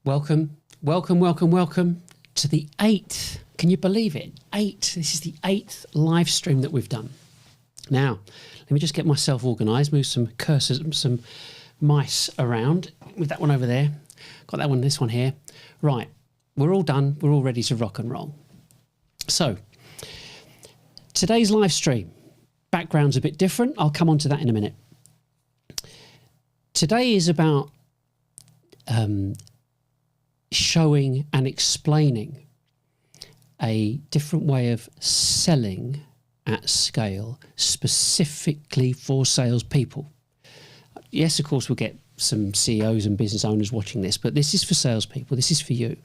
Welcome, welcome, welcome, welcome to the 8th. Can you believe it? 8. This is the 8th live stream that we've done. Now, let me just get myself organised, move some cursors, some mice around. With that one over there. Got that one, this one here. Right, we're all done. We're all ready to rock and roll. So, today's live stream. Background's a bit different. I'll come on to that in a minute. Today is about showing and explaining a different way of selling at scale, specifically for salespeople. Yes, of course, we'll get some CEOs and business owners watching this, but this is for salespeople. This is for you.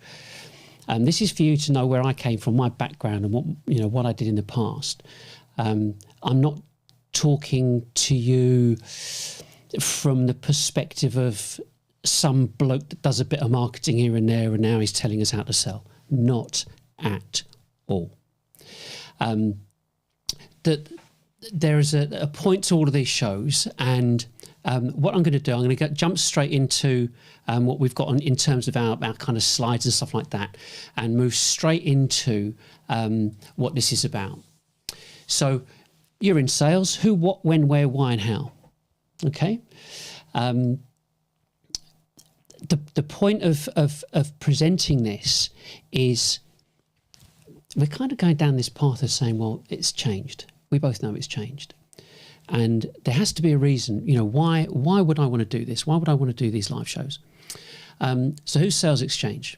This is for you to know where I came from, my background, and what I did in the past. I'm not talking to you from the perspective of some bloke that does a bit of marketing here and there and now he's telling us how to sell. Not at all. That there is a point to all of these shows, and what I'm going to do, I'm going to jump straight into what we've got on in terms of our kind of slides and stuff like that, and move straight into what this is about. So you're in sales. Who, what, when, where, why, and how. Okay. The point of presenting this is we're kind of going down this path of saying, well, it's changed. We both know it's changed. And there has to be a reason, why would I want to do this? Why would I want to do these live shows? So who's Sales Exchange?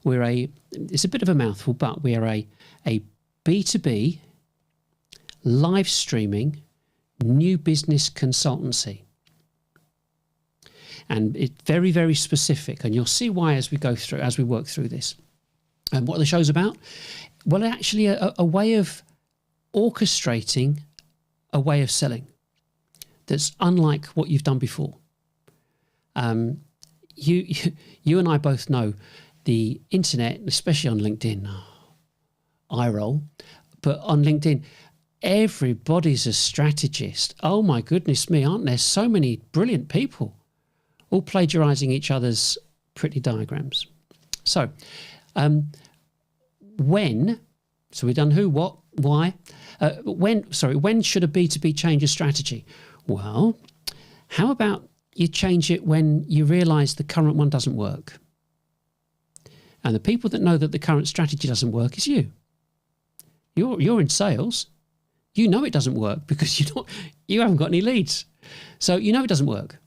It's a bit of a mouthful, but we are a B2B live streaming new business consultancy. And it's very, very specific, and you'll see why as we work through this. And what the show's about? Well, actually a way of orchestrating a way of selling that's unlike what you've done before. You and I both know the internet, especially on LinkedIn, eye roll, but on LinkedIn, everybody's a strategist. Oh my goodness me, aren't there so many brilliant people all plagiarizing each other's pretty diagrams? So when, so we've done who, what, why, when should a B2B change a strategy? Well, how about you change it when you realise the current one doesn't work? And the people that know that the current strategy doesn't work is you. You're in sales. You know it doesn't work because you haven't got any leads. So you know it doesn't work.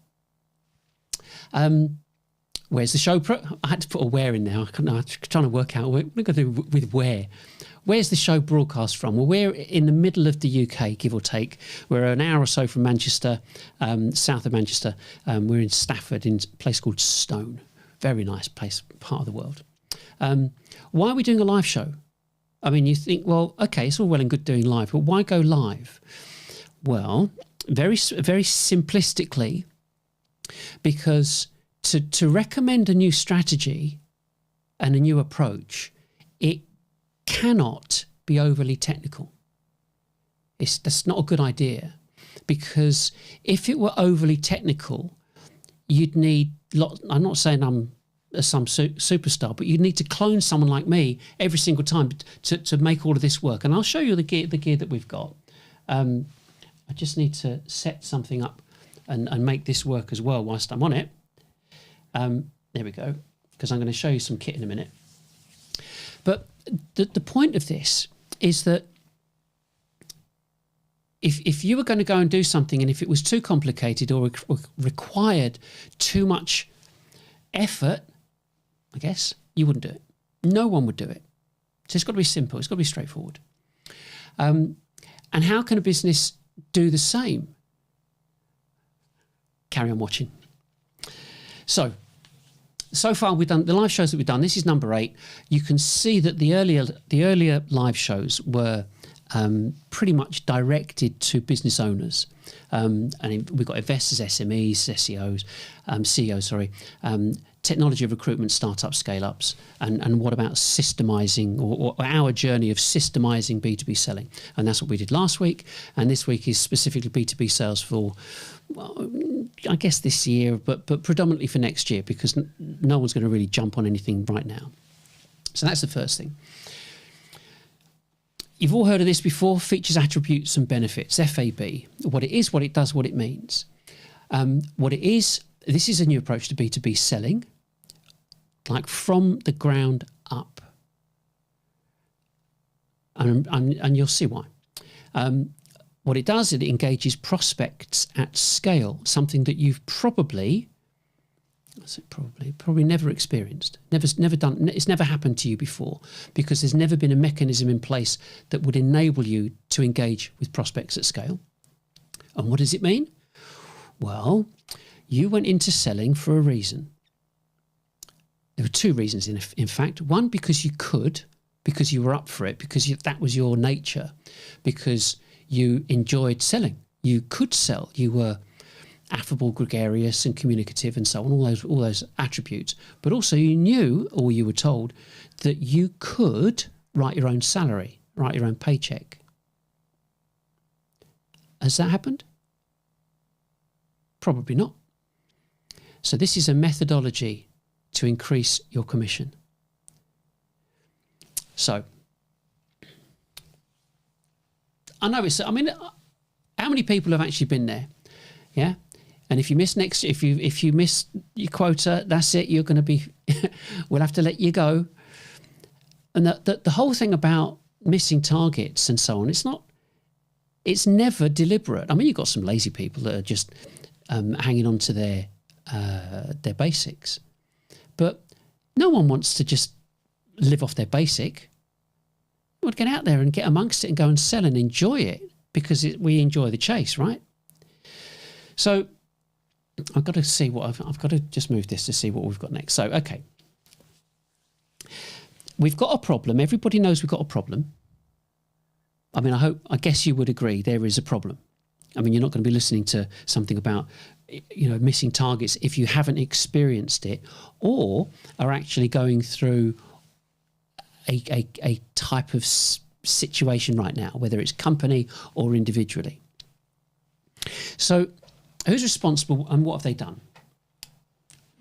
Where's the show? I had to put a where in there. I'm trying to work out what we're going to do with where. Where's the show broadcast from? Well, we're in the middle of the UK, give or take. We're an hour or so from Manchester, south of Manchester. We're in Stafford, in a place called Stone. Very nice place, part of the world. Why are we doing a live show? I mean, you think, well, okay, it's all well and good doing live, but why go live? Well, very simplistically, because to recommend a new strategy and a new approach, it cannot be overly technical. That's not a good idea, because if it were overly technical, you'd need I'm not saying I'm some superstar, but you'd need to clone someone like me every single time to make all of this work. And I'll show you the gear that we've got. I just need to set something up and make this work as well whilst I'm on it. There we go, because I'm going to show you some kit in a minute. But the point of this is that if you were going to go and do something, and if it was too complicated or required too much effort, I guess, you wouldn't do it. No one would do it. So it's got to be simple. It's got to be straightforward. And how can a business do the same? Carry on watching. So far we've done the live shows that we've done. This is number 8. You can see that the earlier live shows were pretty much directed to business owners. And we've got investors, SMEs, CEOs, technology recruitment, startup scale-ups, and what about systemizing or our journey of systemizing B2B selling. And that's what we did last week. And this week is specifically B2B sales for, well, I guess this year, but predominantly for next year, because no one's going to really jump on anything right now. So that's the first thing. You've all heard of this before: features, attributes and benefits, FAB. What it is, what it does, what it means. What it is, this is a new approach to B2B selling, like from the ground up. And you'll see why. What it does, it engages prospects at scale, something that you've probably never experienced, never done. It's never happened to you before, because there's never been a mechanism in place that would enable you to engage with prospects at scale. And what does it mean? Well, you went into selling for a reason. There were 2 reasons, in fact. One, because you could, because you were up for it, because that was your nature, because you enjoyed selling. You could sell. You were affable, gregarious and communicative and so on, all those attributes. But also you knew, or you were told, that you could write your own salary, write your own paycheck. Has that happened? Probably not. So this is a methodology to increase your commission. So I know how many people have actually been there? Yeah. And if you miss if you miss your quota, that's it. You're going to be, we'll have to let you go. And the whole thing about missing targets and so on, it's never deliberate. I mean, you've got some lazy people that are just hanging on to their basics, but no one wants to just live off their basic. We want to get out there and get amongst it and go and sell and enjoy it, because we enjoy the chase, right? So I've got to see what I've got to just move this to see what we've got next. So, okay. We've got a problem. Everybody knows we've got a problem. I mean, I guess you would agree there is a problem. I mean, you're not going to be listening to something about, missing targets if you haven't experienced it or are actually going through a type of situation right now, whether it's company or individually. So who's responsible and what have they done?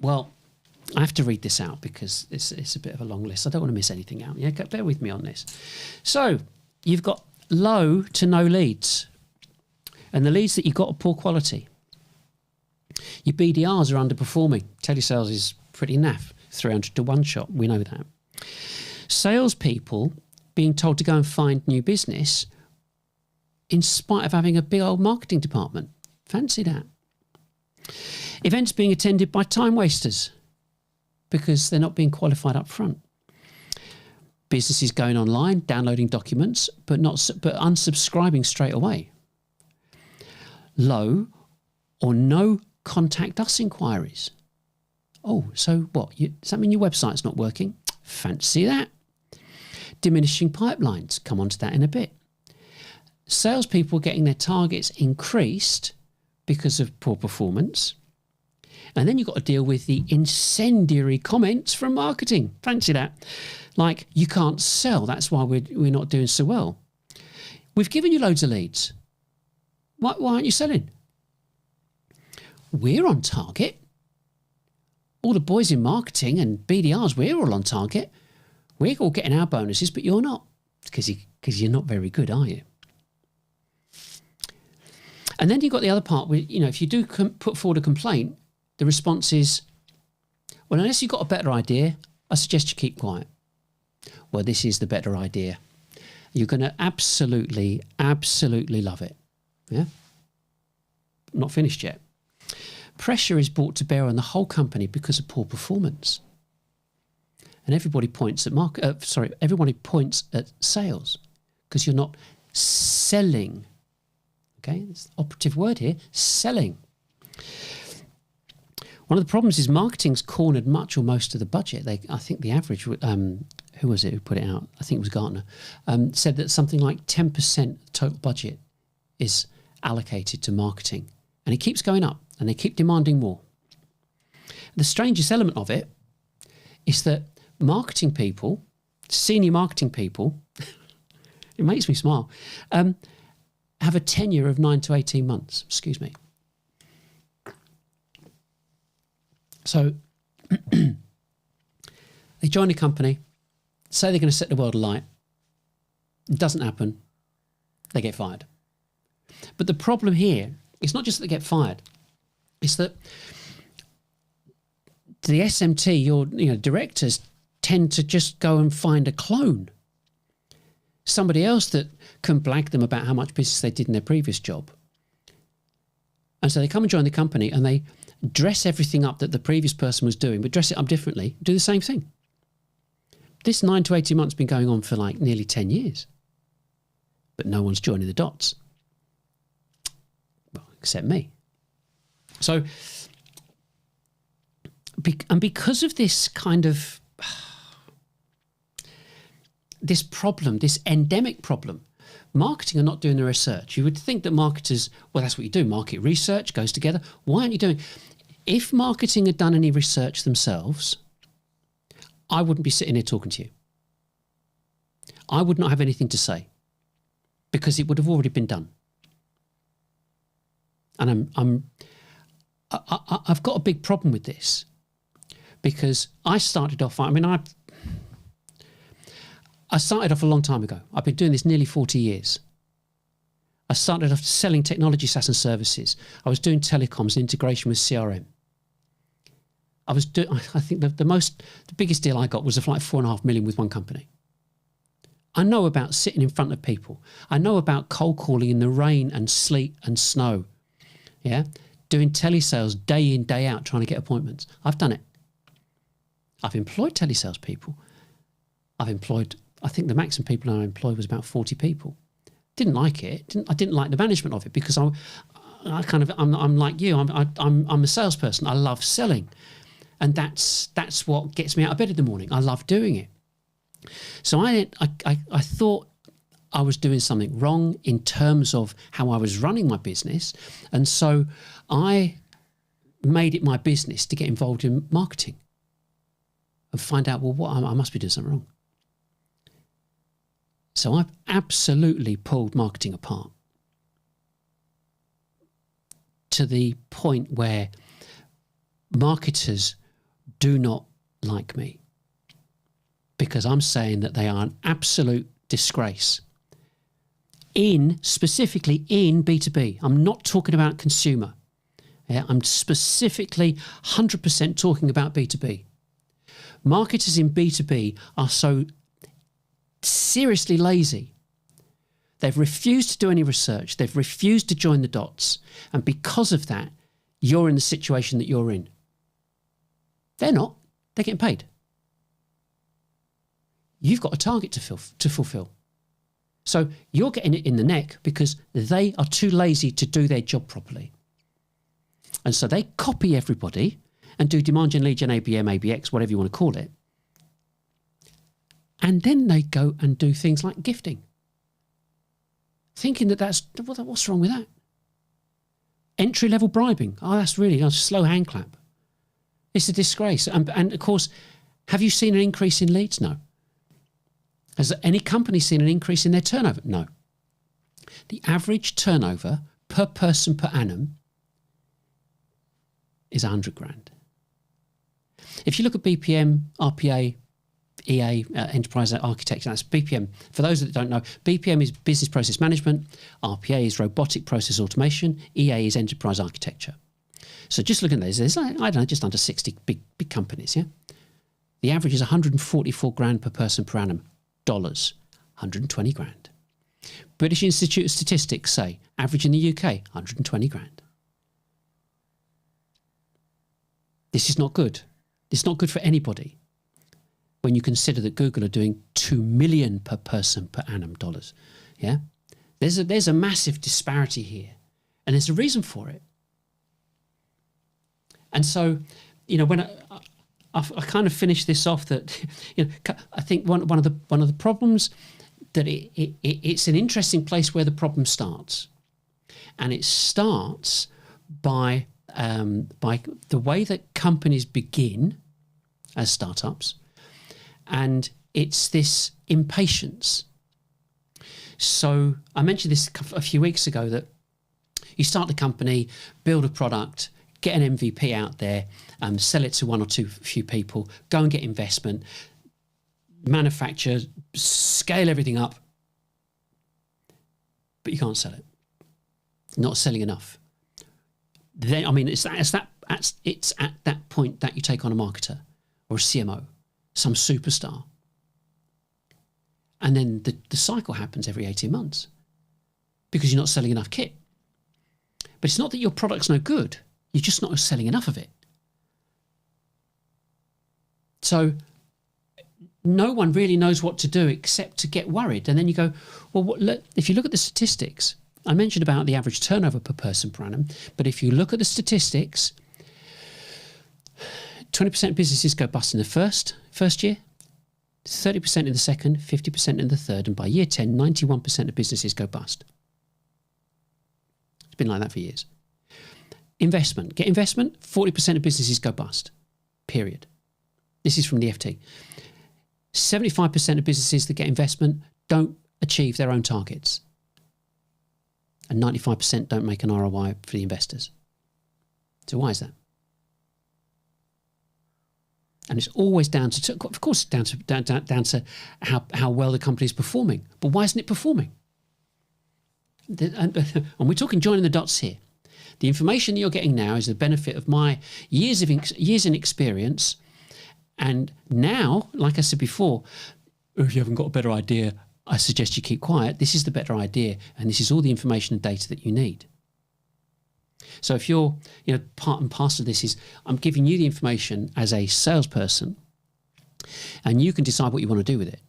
Well, I have to read this out because it's a bit of a long list. I don't want to miss anything out. Yeah, bear with me on this. So you've got low to no leads, and the leads that you've got are poor quality. Your BDRs are underperforming. Telesales is pretty naff, 300 to 1 shot. We know that. Salespeople being told to go and find new business in spite of having a big old marketing department. Fancy that. Events being attended by time wasters because they're not being qualified up front. Businesses going online, downloading documents, but unsubscribing straight away. Low or no contact us inquiries. Oh, so what? Does that mean your website's not working? Fancy that. Diminishing pipelines. Come on to that in a bit. Salespeople getting their targets increased because of poor performance. And then you've got to deal with the incendiary comments from marketing. Fancy that. Like, you can't sell. That's why we're not doing so well. We've given you loads of leads. Why aren't you selling? We're on target. All the boys in marketing and BDRs, we're all on target. We're all getting our bonuses, but you're not. Because you're not very good, are you? And then you've got the other part where, if you do put forward a complaint, the response is, well, unless you've got a better idea, I suggest you keep quiet. Well, this is the better idea. You're going to absolutely, absolutely love it. Yeah? Not finished yet. Pressure is brought to bear on the whole company because of poor performance. And everybody points at everybody points at sales because you're not selling. Okay, it's the operative word here, selling. One of the problems is marketing's cornered much or most of the budget. I think the average, who was it who put it out? I think it was Gartner, said that something like 10% of the total budget is allocated to marketing. And it keeps going up and they keep demanding more. The strangest element of it is that marketing people, senior marketing people, it makes me smile, have a tenure of 9 to 18 months. Excuse me. So they join a company, say they're going to set the world alight. It doesn't happen. They get fired. But the problem here, it's not just that they get fired. It's that the SMT, your directors, tend to just go and find a clone. Somebody else that can blag them about how much business they did in their previous job. And so they come and join the company and they dress everything up that the previous person was doing, but dress it up differently, do the same thing. This 9 to 18 months has been going on for like nearly 10 years. But no one's joining the dots. Well, except me. So, because of this kind of, this problem, this endemic problem, marketing are not doing the research. You would think that marketers, well, that's what you do. Market research goes together. Why aren't you doing? If marketing had done any research themselves, I wouldn't be sitting here talking to you. I would not have anything to say because it would have already been done. And I've got a big problem with this because I started off, I started off a long time ago. I've been doing this nearly 40 years. I started off selling technology SaaS and services. I was doing telecoms and integration with CRM. I think the biggest deal I got was like 4.5 million with one company. I know about sitting in front of people. I know about cold calling in the rain and sleet and snow. Yeah, doing telesales day in, day out, trying to get appointments. I've done it. I've employed telesales people. I think the maximum people I employed was about 40 people. Didn't like it. I didn't like the management of it because I'm like you. I'm a salesperson. I love selling, and that's what gets me out of bed in the morning. I love doing it. So I thought I was doing something wrong in terms of how I was running my business, and so I made it my business to get involved in marketing and find out, well, I must be doing something wrong. So I've absolutely pulled marketing apart to the point where marketers do not like me, because I'm saying that they are an absolute disgrace. Specifically in B2B. I'm not talking about consumer. Yeah, I'm specifically 100% talking about B2B. Marketers in B2B are so seriously lazy. They've refused to do any research. They've refused to join the dots. And because of that, you're in the situation that you're in. They're not. They're getting paid. You've got a target to fulfill. So you're getting it in the neck because they are too lazy to do their job properly. And so they copy everybody and do demand gen, lead gen, ABM, ABX, whatever you want to call it. And then they go and do things like gifting. Thinking what's wrong with that? Entry-level bribing. Oh, that's really a slow hand clap. It's a disgrace. And of course, have you seen an increase in leads? No. Has any company seen an increase in their turnover? No. The average turnover per person per annum is 100 grand. If you look at BPM, RPA, EA, Enterprise Architecture, that's BPM. For those that don't know, BPM is Business Process Management, RPA is Robotic Process Automation, EA is Enterprise Architecture. So just looking at those, there's, I don't know, just under 60 big companies, yeah? The average is 144 grand per person per annum. Dollars, 120 grand. British Institute of Statistics say, average in the UK, 120 grand. This is not good. It's not good for anybody when you consider that Google are doing 2 million per person per annum dollars. Yeah, there's a massive disparity here, and there's a reason for it. And so, when I kind of finished this off that, I think one of the problems that it's an interesting place where the problem starts, and it starts by the way that companies begin as startups, and it's this impatience. So I mentioned this a few weeks ago that you start the company, build a product, get an MVP out there, sell it to one or few people, go and get investment, manufacture, scale everything up, but you can't sell it. Not selling enough. Then, it's at that point that you take on a marketer or a CMO, some superstar. And then the cycle happens every 18 months because you're not selling enough kit. But it's not that your product's no good. You're just not selling enough of it. So no one really knows what to do except to get worried. And then you go, well, if you look at the statistics, I mentioned about the average turnover per person per annum, but if you look at the statistics, 20% of businesses go bust in the first year, 30% in the second, 50% in the third, and by year 10, 91% of businesses go bust. It's been like that for years. Investment. Get investment, 40% of businesses go bust. Period. This is from the FT. 75% of businesses that get investment don't achieve their own targets. And 95% don't make an ROI for the investors. So why is that? And it's always down to, of course, down to how well the company is performing. But why isn't it performing? And we're talking joining the dots here. The information that you're getting now is the benefit of my years in experience. And now, like I said before, if you haven't got a better idea, I suggest you keep quiet. This is the better idea, and this is all the information and data that you need. So if you're, part and parcel of this is I'm giving you the information as a salesperson, and you can decide what you want to do with it.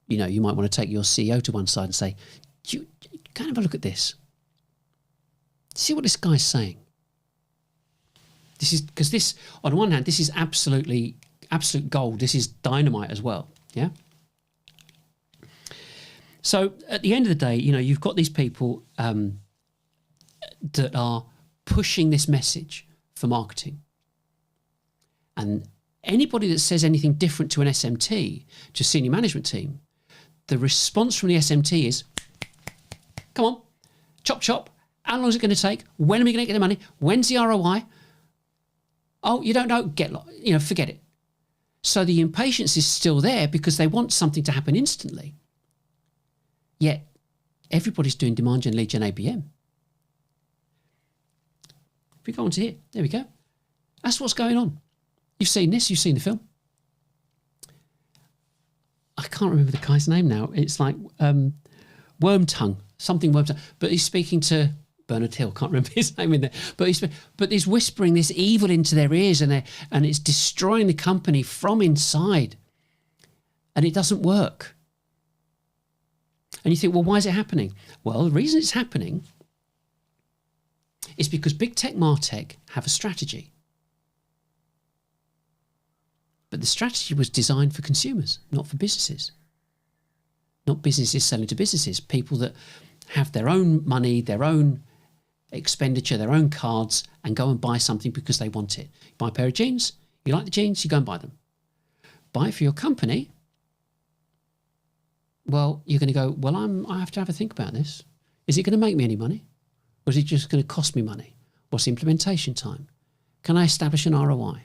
You might want to take your CEO to one side and say, you can have a look at this. See what this guy's saying. This is because this, on one hand, this is absolute gold. This is dynamite as well. Yeah. So at the end of the day, you've got these people that are pushing this message for marketing. And anybody that says anything different to an SMT, to a senior management team, the response from the SMT is, come on, chop, chop. How long is it going to take? When are we going to get the money? When's the ROI? Oh, you don't know? Forget it. So the impatience is still there because they want something to happen instantly. Yet everybody's doing demand gen, lead gen, ABM. If we go on to here, there we go. That's what's going on. You've seen this, you've seen the film. I can't remember the guy's name now. It's like Wormtongue, something Wormtongue. But he's speaking to Bernard Hill, can't remember his name in there. But he's whispering this evil into their ears, and it's destroying the company from inside. And it doesn't work. And you think, well, why is it happening? Well, the reason it's happening is because big tech, martech have a strategy. But the strategy was designed for consumers, not for businesses. Not businesses selling to businesses, people that have their own money, their own expenditure, their own cards, and go and buy something because they want it. You buy a pair of jeans, you like the jeans, you go and buy them. Buy it for your company. Well, you're going to go, well, I have to have a think about this. Is it going to make me any money? Or is it just going to cost me money? What's the implementation time? Can I establish an ROI?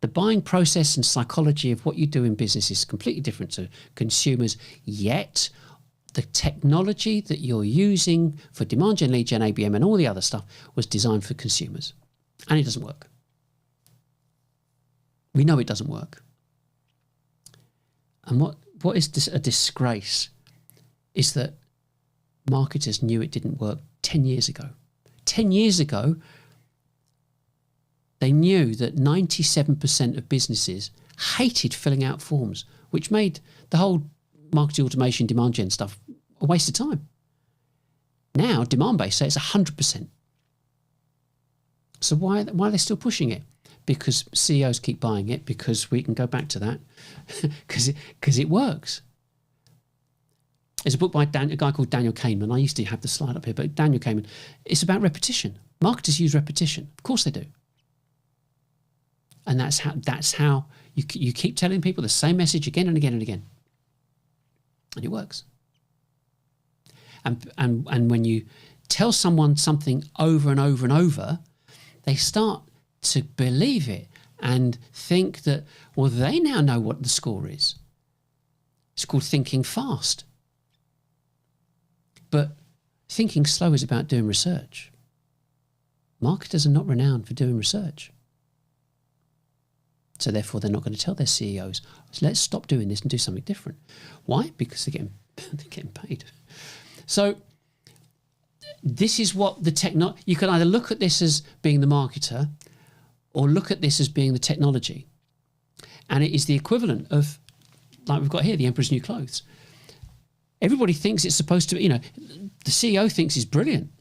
The buying process and psychology of what you do in business is completely different to consumers, yet the technology that you're using for demand gen, lead gen, ABM and all the other stuff was designed for consumers. And it doesn't work. We know it doesn't work. And what is a disgrace is that marketers knew it didn't work 10 years ago. 10 years ago, they knew that 97% of businesses hated filling out forms, which made the whole marketing automation, demand gen stuff a waste of time. Now, demand-based say it's 100%. So why are they still pushing it? Because CEOs keep buying it, because we can go back to that, because it works. There's a book by a guy called Daniel Kahneman. I used to have the slide up here, but Daniel Kahneman, it's about repetition. Marketers use repetition. Of course they do. And that's how you keep telling people the same message again and again and again. And it works. And when you tell someone something over and over and over, they start to believe it and think that, well, they now know what the score is. It's called thinking fast. But thinking slow is about doing research. Marketers are not renowned for doing research. So therefore, they're not going to tell their CEOs, let's stop doing this and do something different. Why? Because they're getting paid. So this is what you can either look at this as being the marketer or look at this as being the technology. And it is the equivalent of, like we've got here, the Emperor's New Clothes. Everybody thinks it's supposed to, the CEO thinks it's brilliant.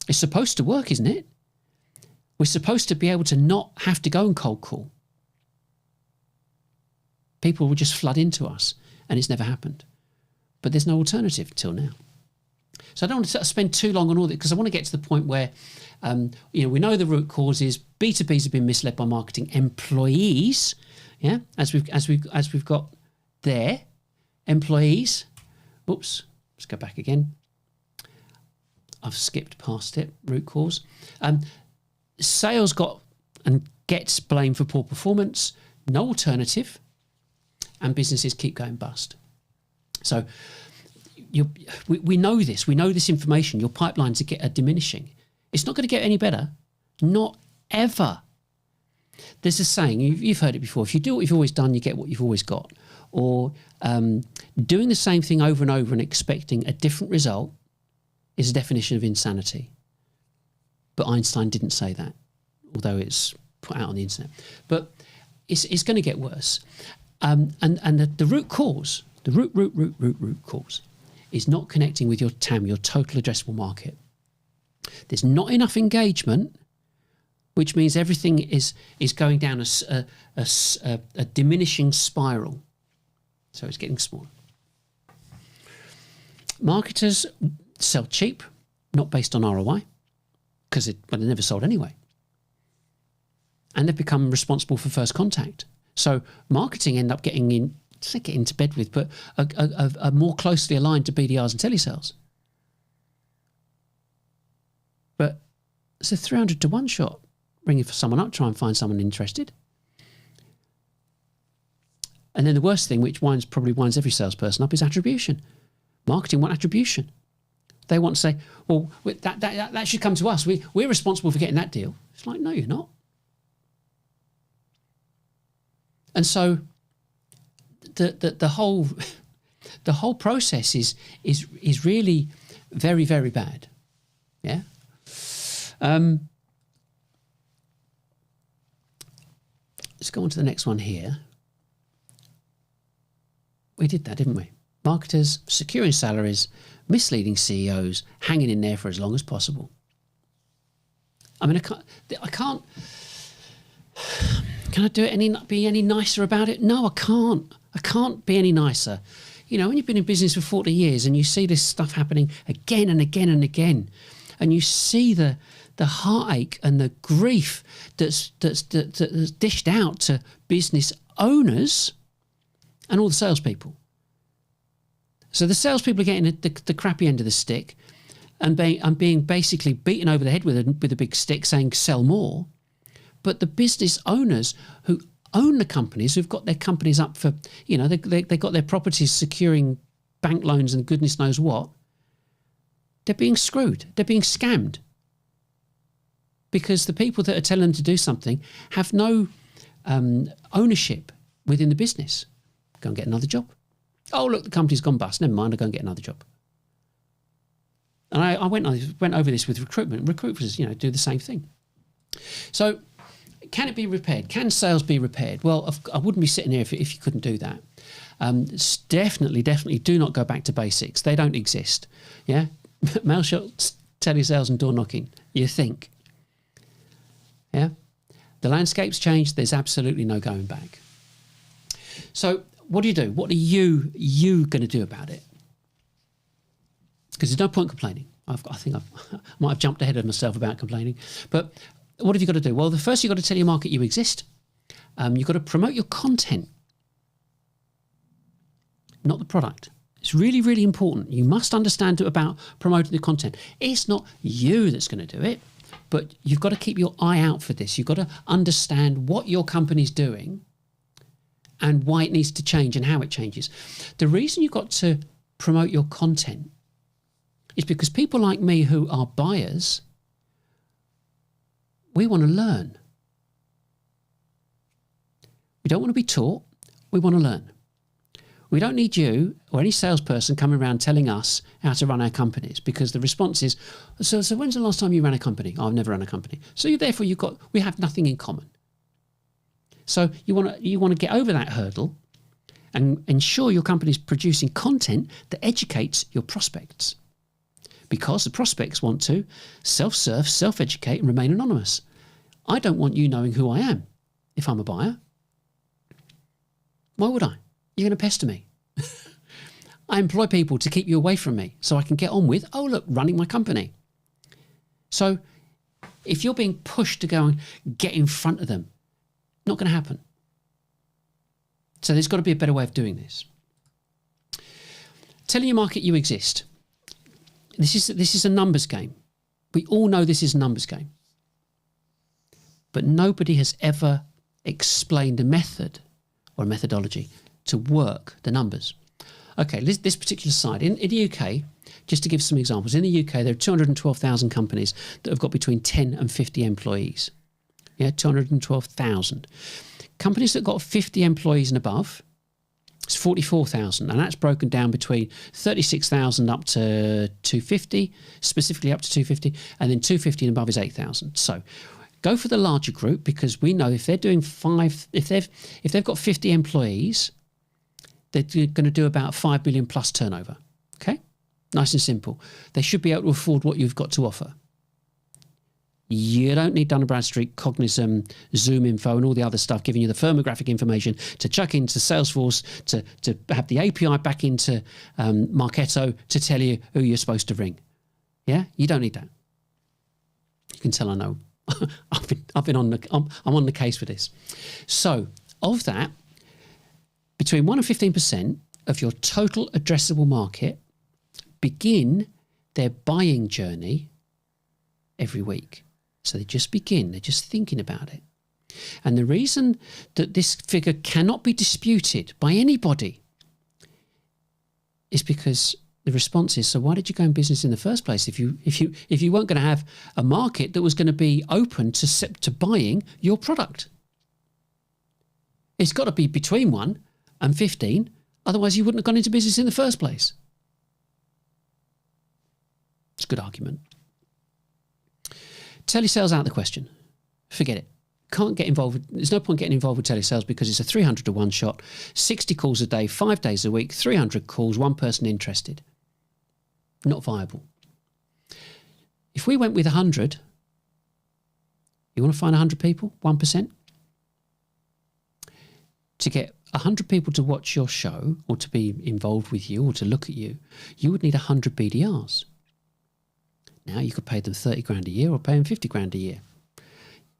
It's supposed to work, isn't it? We're supposed to be able to not have to go and cold call. People will just flood into us, and it's never happened. But there's no alternative till now. So I don't want to spend too long on all that, because I want to get to the point where, we know the root causes. B2Bs have been misled by marketing employees. Yeah, as we've got there, employees. Oops, let's go back again. I've skipped past it. Root cause. Sales got and gets blamed for poor performance. No alternative. And businesses keep going bust. So we know this. We know this information. Your pipelines are diminishing. It's not going to get any better. Not ever. There's a saying, you've heard it before. If you do what you've always done, you get what you've always got. Or doing the same thing over and over and expecting a different result is a definition of insanity. But Einstein didn't say that, although it's put out on the internet. But it's going to get worse. And the root cause, the root cause, is not connecting with your TAM, your total addressable market. There's not enough engagement, which means everything is going down a diminishing spiral. So it's getting smaller. Marketers sell cheap, not based on ROI, because they're never sold anyway. And they've become responsible for first contact. So marketing end up getting into bed with, but are more closely aligned to BDRs and telesales. But it's a 300 to 1 shot. Ringing for someone up, try and find someone interested. And then the worst thing, which probably winds every salesperson up, is attribution. Marketing want attribution. They want to say, well, that should come to us. We're responsible for getting that deal. It's like, no, you're not. And so the whole process is really very, very bad. Yeah. Let's go on to the next one here. We did that, didn't we? Marketers securing salaries, misleading CEOs, hanging in there for as long as possible. I mean, I can't. Can I do it be any nicer about it? No, I can't. I can't be any nicer. You know, when you've been in business for 40 years and you see this stuff happening again and again and again, and you see the heartache and the grief that's dished out to business owners and all the salespeople. So the salespeople are getting the crappy end of the stick and being basically beaten over the head with a big stick saying sell more. But the business owners who own the companies, who've got their companies up for, you know, they got their properties securing bank loans and goodness knows what, they're being screwed. They're being scammed. Because the people that are telling them to do something have no ownership within the business. Go and get another job. Oh, look, the company's gone bust. Never mind, I'll go and get another job. And I went over this with recruitment. Recruiters, you know, do the same thing. So can it be repaired? Can sales be repaired? Well, I wouldn't be sitting here if you couldn't do that. Definitely do not go back to basics. They don't exist. Yeah? Mail shots, telesales and door knocking. You think. Yeah? The landscape's changed. There's absolutely no going back. So what do? What are you going to do about it? Because there's no point complaining. I think I might have jumped ahead of myself about complaining. But what have you got to do? Well, the first you've got to tell your market you exist. You've got to promote your content, not the product. It's really, really important. You must understand about promoting the content. It's not you that's going to do it, but you've got to keep your eye out for this. You've got to understand what your company's doing and why it needs to change and how it changes. The reason you've got to promote your content is because people like me who are buyers, we want to learn. We don't want to be taught. We want to learn. We don't need you or any salesperson coming around telling us how to run our companies, because the response is, so when's the last time you ran a company? Oh, I've never run a company. So therefore we have nothing in common. So you want to get over that hurdle and ensure your company is producing content that educates your prospects, because the prospects want to self-serve, self-educate and remain anonymous. I don't want you knowing who I am if I'm a buyer. Why would I? You're going to pester me. I employ people to keep you away from me so I can get on with, oh, look, running my company. So if you're being pushed to go and get in front of them, not going to happen. So there's got to be a better way of doing this. Telling your market you exist. This is a numbers game. We all know this is a numbers game. But nobody has ever explained a method or a methodology to work the numbers. Okay, this particular side. In the UK, just to give some examples, in the UK there are 212,000 companies that have got between 10 and 50 employees. Yeah, 212,000. Companies that got 50 employees and above, it's 44,000, and that's broken down between 36,000 up to 250, specifically up to 250, and then 250 and above is 8,000. So go for the larger group, because we know if they're doing if they've got 50 employees, they're going to do about 5 million plus turnover. Okay, nice and simple. They should be able to afford what you've got to offer. You don't need Dun & Bradstreet, Cognizant, Zoom Info and all the other stuff giving you the firmographic information to chuck into Salesforce, to have the API back into Marketo to tell you who you're supposed to ring. Yeah, you don't need that. You can tell I know. I'm on the case for this. So of that, between 1 and 15% of your total addressable market begin their buying journey every week. So they just begin, they're just thinking about it. And the reason that this figure cannot be disputed by anybody is because the response is, so why did you go in business in the first place if you weren't going to have a market that was going to be open to buying your product? It's got to be between 1 and 15, otherwise you wouldn't have gone into business in the first place. It's a good argument. Telesales out of the question. Forget it. Can't get involved. There's no point getting involved with telesales because it's a 300 to 1 shot, 60 calls a day, 5 days a week, 300 calls, one person interested. Not viable. If we went with 100, you want to find 100 people, 1%? To get 100 people to watch your show or to be involved with you or to look at you, you would need 100 BDRs. Now you could pay them 30 grand a year or pay them 50 grand a year.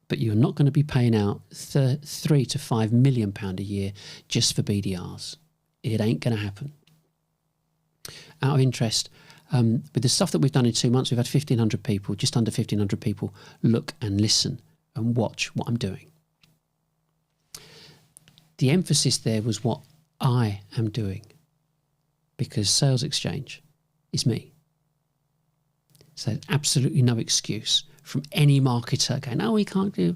But you're not going to be paying out £3 to £5 million a year just for BDRs. It ain't going to happen. Out of interest, with the stuff that we've done in 2 months, we've had 1,500 people, just under 1,500 people, look and listen and watch what I'm doing. The emphasis there was what I am doing, because Sales Exchange is me. So there's absolutely no excuse from any marketer going, no, we can't do.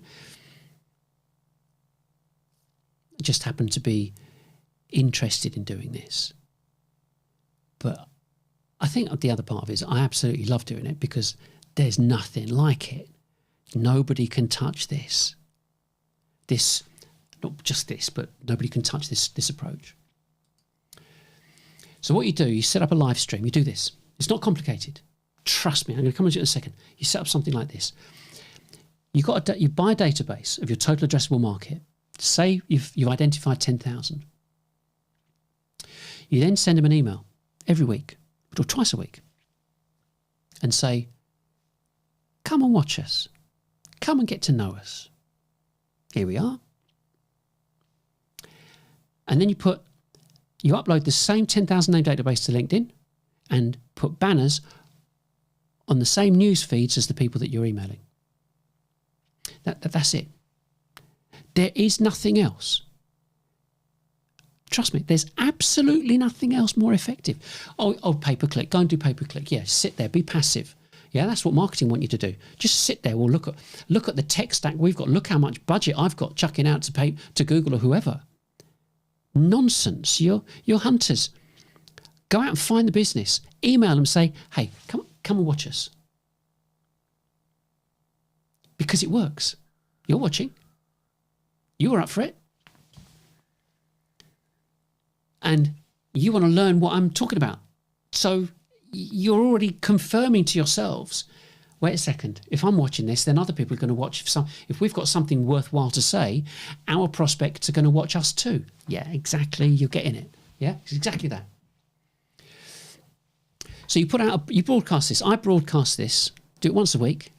I just happen to be interested in doing this. But I think the other part of it is I absolutely love doing it because there's nothing like it. Nobody can touch this. Not just this, but nobody can touch this approach. So what you do, you set up a live stream. You do this. It's not complicated. Trust me, I'm going to come into it in a second. You set up something like this. You buy a database of your total addressable market. Say you've identified 10,000. You then send them an email every week or twice a week and say, come and watch us. Come and get to know us. Here we are. And then you upload the same 10,000 name database to LinkedIn and put banners on the same news feeds as the people that you're emailing. That's it. There is nothing else. Trust me, there's absolutely nothing else more effective. Oh, pay-per-click. Go and do pay-per-click. Yeah, sit there, be passive. Yeah, that's what marketing want you to do. Just sit there. Well, look at the tech stack we've got. Look how much budget I've got chucking out to Google or whoever. Nonsense. You're hunters. Go out and find the business. Email them, say, hey, come and watch us. Because it works. You're watching. You were up for it. And you want to learn what I'm talking about. So you're already confirming to yourselves, wait a second, if I'm watching this, then other people are going to watch. If we've got something worthwhile to say, our prospects are going to watch us too. Yeah, exactly. You're getting it. Yeah, it's exactly that. So you broadcast this. I broadcast this, do it once a week,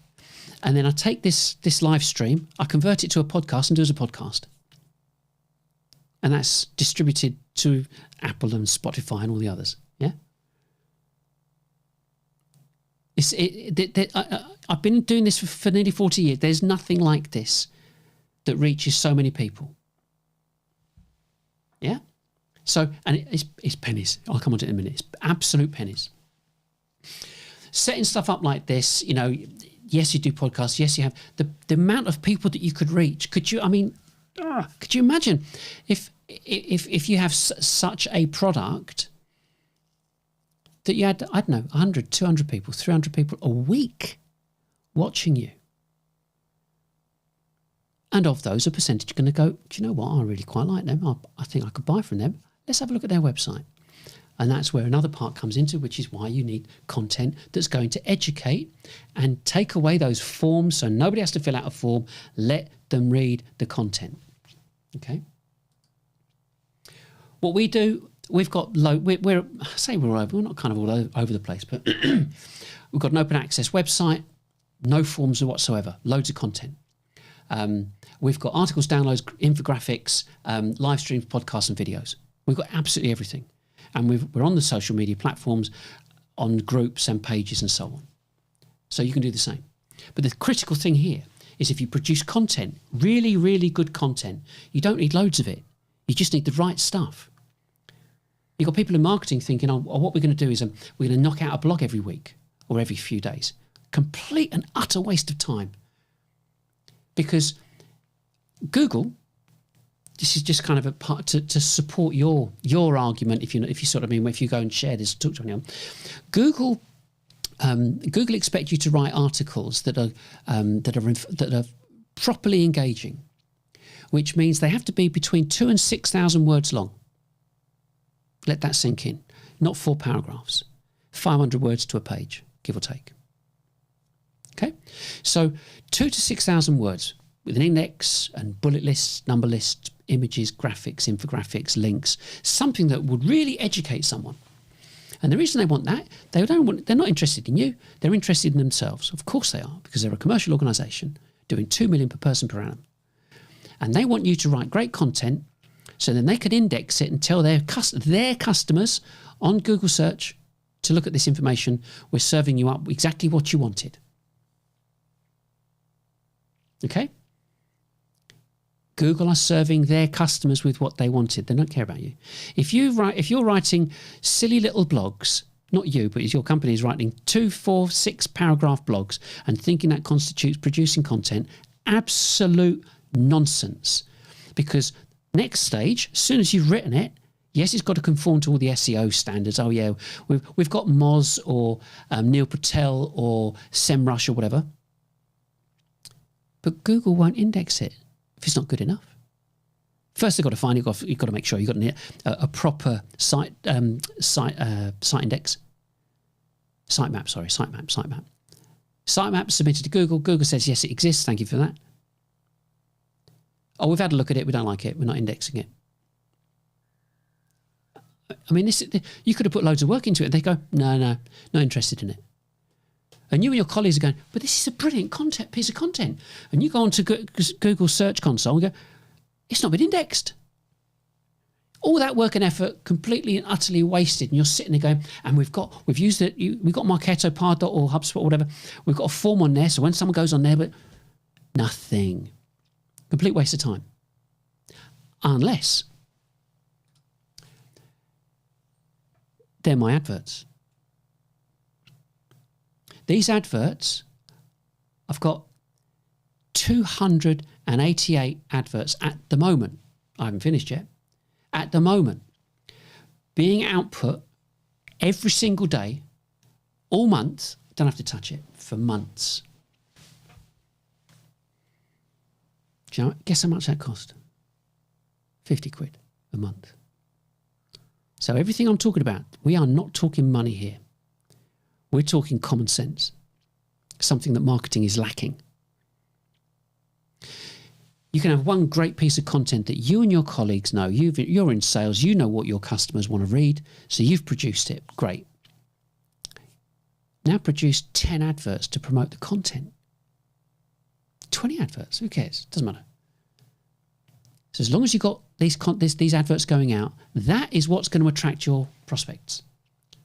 and then I take this live stream, I convert it to a podcast and do it as a podcast. And that's distributed to Apple and Spotify and all the others. Yeah. I've been doing this for nearly 40 years. There's nothing like this that reaches so many people. Yeah. So, and it's pennies. I'll come on to it in a minute. It's absolute pennies. Setting stuff up like this, yes, you do podcasts. Yes, you have the amount of people that you could reach. Could you imagine if you have such a product that you had, I don't know, 100, 200 people, 300 people a week watching you. And of those, a percentage are going to go, do you know what? I really quite like them. I think I could buy from them. Let's have a look at their website. And that's where another part comes into, which is why you need content that's going to educate and take away those forms so nobody has to fill out a form. Let them read the content. Okay? What we do, we've got we're not kind of all over the place, but we've got an open access website, no forms whatsoever, loads of content. We've got articles, downloads, infographics, live streams, podcasts and videos. We've got absolutely everything. And we're on the social media platforms, on groups and pages and so on. So you can do the same. But the critical thing here is if you produce content, really, really good content, you don't need loads of it. You just need the right stuff. You've got people in marketing thinking, oh, what we're going to do is we're going to knock out a blog every week or every few days. Complete and utter waste of time. Because Google, this is just kind of a part to support your argument, if you sort of mean, if you go and share this, talk to anyone. Google expect you to write articles that are properly engaging, which means they have to be between 2,000 and 6,000 words long. Let that sink in. Not 4 paragraphs, 500 words to a page, give or take. Okay, so 2,000 to 6,000 words with an index and bullet lists, number lists, images, graphics, infographics, links, something that would really educate someone. And the reason they want that, they're not interested in you, they're interested in themselves. Of course they are, because they're a commercial organisation doing 2 million per person per annum. And they want you to write great content so then they could index it and tell their customers on Google search to look at this information. We're serving you up exactly what you wanted. Okay? Google are serving their customers with what they wanted. They don't care about you. If you're writing silly little blogs, not you, but your company is writing 2, 4, 6 paragraph blogs and thinking that constitutes producing content, absolute nonsense. Because next stage, as soon as you've written it, yes, it's got to conform to all the SEO standards. Oh yeah, we've got Moz or Neil Patel or SEMrush or whatever. But Google won't index it if it's not good enough. First, they've got to find you've got to make sure you've got a proper site index, sitemap. Sitemap submitted to Google. Google says yes, it exists. Thank you for that. Oh, we've had a look at it. We don't like it. We're not indexing it. I mean, you could have put loads of work into it. They go, no, not interested in it. And you and your colleagues are going, but this is a brilliant piece of content. And you go on to Google Search Console and go, it's not been indexed. All that work and effort completely and utterly wasted. And you're sitting there going, and we've got Marketo, Pardot or HubSpot or whatever. We've got a form on there. So when someone goes on there, but nothing. Complete waste of time. Unless they're my adverts. These adverts, I've got 288 adverts at the moment. I haven't finished yet. At the moment, being output every single day, all month, don't have to touch it, for months. Do you know, guess how much that cost? 50 quid a month. So everything I'm talking about, we are not talking money here. We're talking common sense, something that marketing is lacking. You can have one great piece of content that you and your colleagues know. You're in sales, you know what your customers want to read, so you've produced it. Great. Now produce 10 adverts to promote the content. 20 adverts, who cares? Doesn't matter. So as long as you've got these adverts going out, that is what's going to attract your prospects.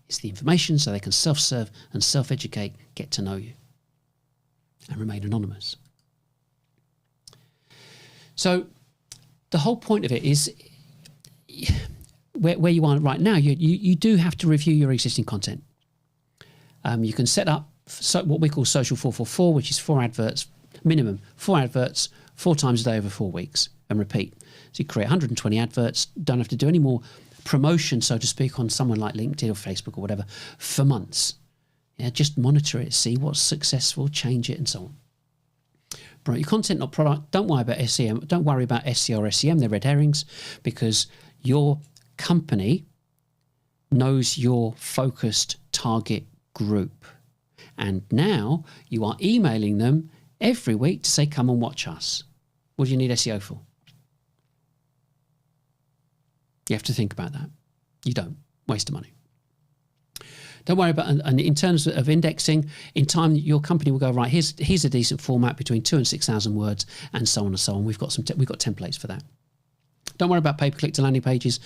It's the information so they can self-serve and self-educate, get to know you, and remain anonymous. So the whole point of it is where you are right now, you do have to review your existing content. You can set up what we call Social 444, which is 4 adverts, minimum 4 adverts, 4 times a day over 4 weeks, and repeat. So you create 120 adverts, don't have to do any more promotion, so to speak, on someone like LinkedIn or Facebook or whatever for months. Yeah, just monitor it, see what's successful, change it, and so on. Promote your content, not product. Don't worry about SEM. Don't worry about SEO or SEM. They're red herrings, because your company knows your focused target group. And now you are emailing them every week to say, come and watch us. What do you need SEO for? You have to think about that. You don't. Waste of money. Don't worry about, and in terms of indexing, in time your company will go, right, here's a decent format between 2,000 and 6,000 words, and so on and so on. We've got templates for that. Don't worry about pay-per-click to landing pages,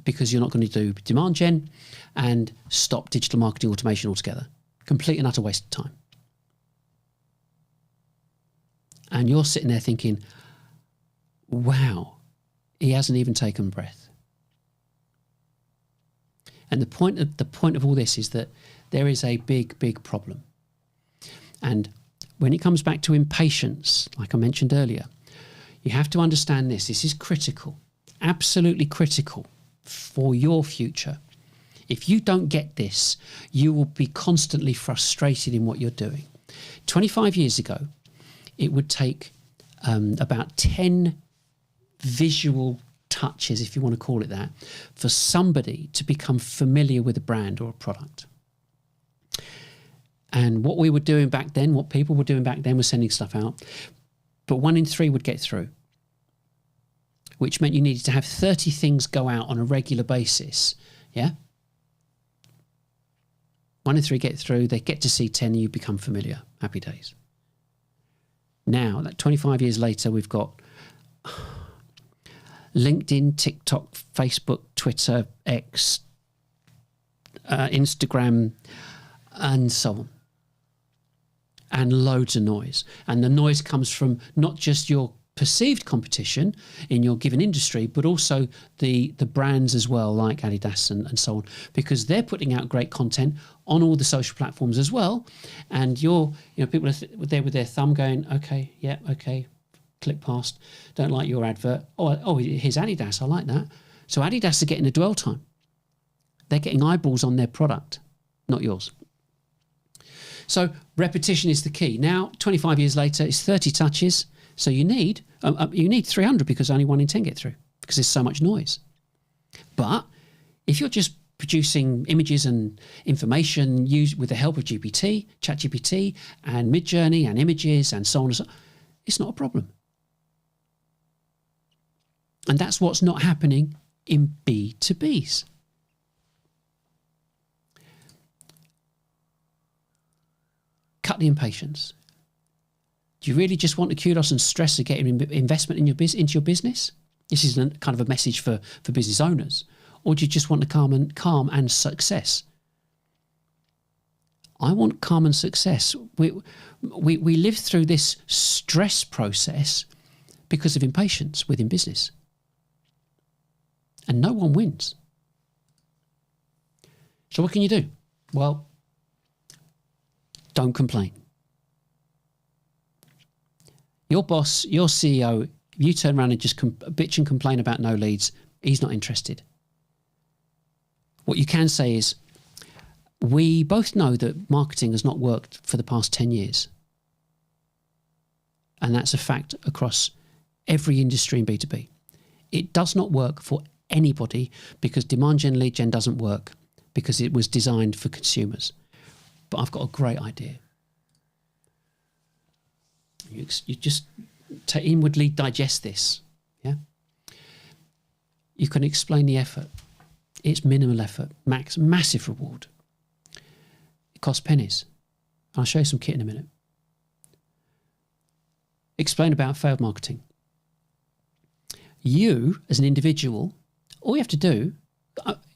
because you're not going to do demand gen, and stop digital marketing automation altogether. Complete and utter waste of time. And you're sitting there thinking, wow, he hasn't even taken a breath. And the point of all this is that there is a big, big problem. And when it comes back to impatience, like I mentioned earlier, you have to understand this. This is critical, absolutely critical for your future. If you don't get this, you will be constantly frustrated in what you're doing. 25 years ago, it would take about 10 visual touches, if you want to call it that, for somebody to become familiar with a brand or a product. And what we were doing back then, what people were doing back then, was sending stuff out. But 1 in 3 would get through, which meant you needed to have 30 things go out on a regular basis. Yeah? 1 in 3 get through, they get to see 10 and you become familiar. Happy days. Now, like 25 years later, we've got LinkedIn, TikTok, Facebook, Twitter, X, Instagram, and so on. And loads of noise. And the noise comes from not just your perceived competition in your given industry, but also the brands as well, like Adidas and so on, because they're putting out great content on all the social platforms as well. And people are there with their thumb going, okay, yeah, okay, click past, don't like your advert. Oh, here's Adidas, I like that. So Adidas are getting the dwell time. They're getting eyeballs on their product, not yours. So repetition is the key. Now, 25 years later, it's 30 touches. So you need 300 because only 1 in 10 get through because there's so much noise. But if you're just producing images and information used with the help of ChatGPT and Midjourney and images and so on and so on, it's not a problem. And that's what's not happening in B2Bs. Cut the impatience. Do you really just want the kudos and stress of getting investment in into your business? This is kind of a message for business owners. Or do you just want the calm and success? I want calm and success. We live through this stress process because of impatience within business. And no one wins. So what can you do? Well, don't complain. Your boss, your CEO, if you turn around and just bitch and complain about no leads, he's not interested. What you can say is, we both know that marketing has not worked for the past 10 years. And that's a fact across every industry in B2B. It does not work for anybody because demand gen, lead gen doesn't work because it was designed for consumers. But I've got a great idea. You just inwardly digest this. Yeah. You can explain the effort. It's minimal effort, massive reward. It costs pennies. I'll show you some kit in a minute. Explain about failed marketing. You, as an individual, all you have to do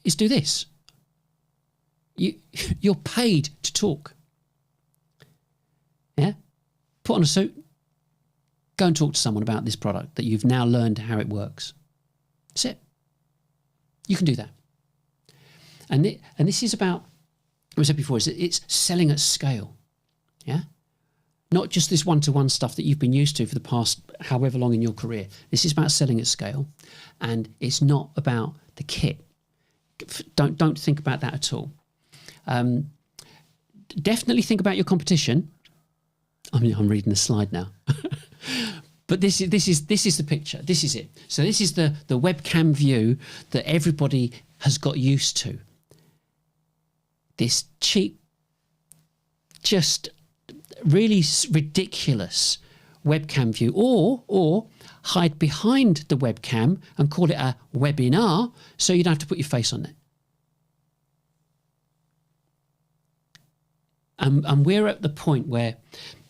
is do this. You're paid to talk. Yeah? Put on a suit. Go and talk to someone about this product that you've now learned how it works. That's it. You can do that. And this is about, as I said before, it's selling at scale. Yeah? Not just this one-to-one stuff that you've been used to for the past however long in your career. This is about selling at scale. And it's not about the kit. Don't think about that at all. Definitely think about your competition. I'm reading the slide now. But this is the picture. This is it. So this is the webcam view that everybody has got used to. This cheap, just really ridiculous webcam view, or hide behind the webcam and call it a webinar so you don't have to put your face on it. And we're at the point where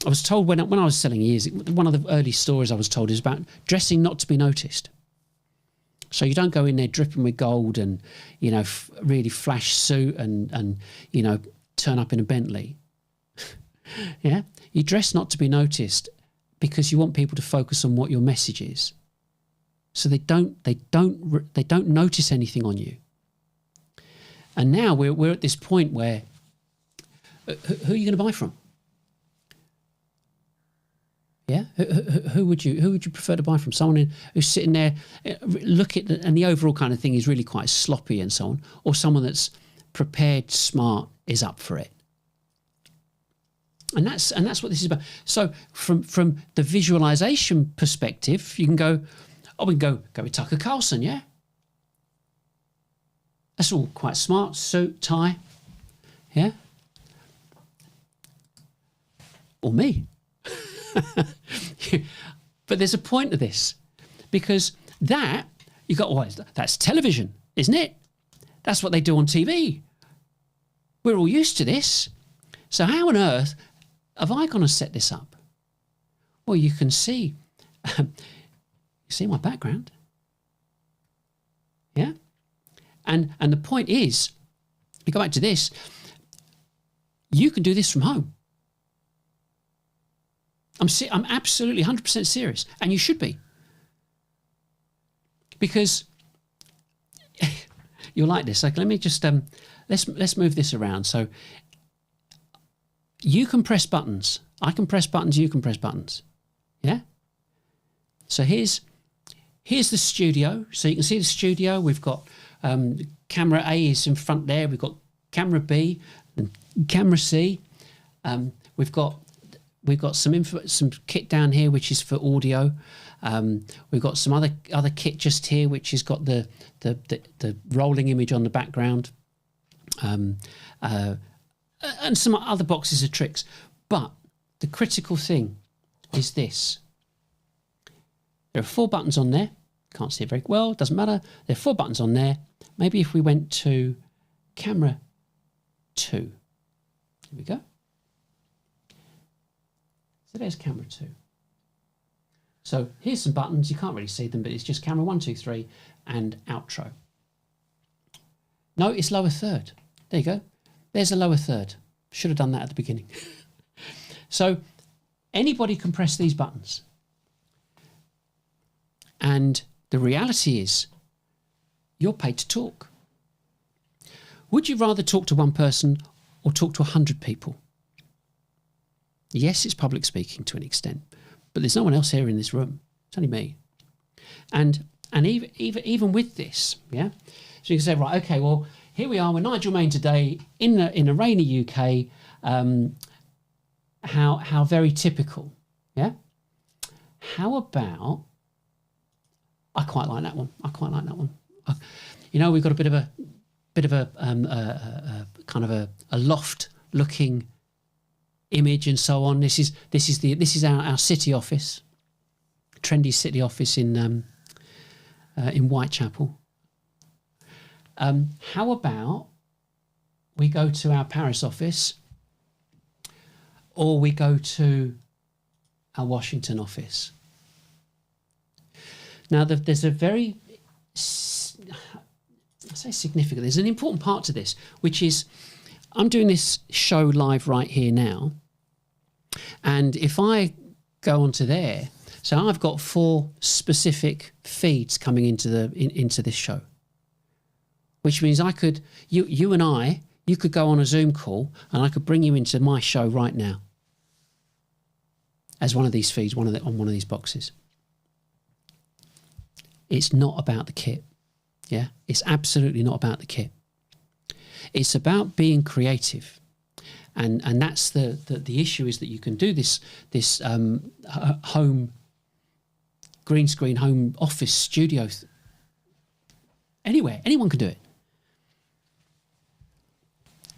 I was told when I was selling years, one of the early stories I was told is about dressing not to be noticed. So you don't go in there dripping with gold and, really flash suit and turn up in a Bentley. Yeah? You dress not to be noticed, because you want people to focus on what your message is. So they don't notice anything on you. And now we're at this point where who are you going to buy from? Yeah, who would you prefer to buy from? Someone who's sitting there, and the overall kind of thing is really quite sloppy and so on, or someone that's prepared, smart, is up for it. And that's what this is about. So from the visualization perspective, you can go, we can go with Tucker Carlson, yeah. That's all quite smart, suit, tie, yeah. Or me. But there's a point to this, because you got, that's television, isn't it? That's what they do on TV. We're all used to this. So how on earth have I gone to set this up? Well, you can see, you see my background, yeah. And the point is, you go back to this. You can do this from home. I'm absolutely 100% serious, and you should be, because you'll like this. Like, let me just let's move this around. So you can press buttons. I can press buttons. You can press buttons. Yeah. So here's the studio. So you can see the studio. We've got camera A is in front there. We've got camera B and camera C. We've got some kit down here, which is for audio. We've got some other kit just here, which has got the rolling image on the background, and some other boxes of tricks. But the critical thing is this: there are 4 buttons on there. Can't see it very well. Doesn't matter. There are 4 buttons on there. Maybe if we went to camera 2, here we go. So there's camera 2. So here's some buttons. You can't really see them, but it's just camera 1, 2, 3 and outro. No, it's lower third. There you go. There's a lower third. Should have done that at the beginning. So anybody can press these buttons. And the reality is, you're paid to talk. Would you rather talk to one person or talk to 100 people? Yes, it's public speaking to an extent, but there's no one else here in this room. It's only me. And even with this, yeah. So you can say, right, okay, well, here we are with Nigel Main today in a rainy UK. How very typical, yeah. How about? I quite like that one. We've got a bit of a kind of a loft looking image and so on. This is our city office, trendy city office in Whitechapel. How about we go to our Paris office, or we go to our Washington office? Now, there's a very, I say significant, there's an important part to this, which is I'm doing this show live right here now. And if I go onto there, so I've got 4 specific feeds coming into this show, which means I could, you could go on a Zoom call and I could bring you into my show right now as one of these feeds, on one of these boxes. It's not about the kit. Yeah, it's absolutely not about the kit. It's about being creative, and that's the issue, is that you can do this home green screen home office studio anywhere. Anyone can do it.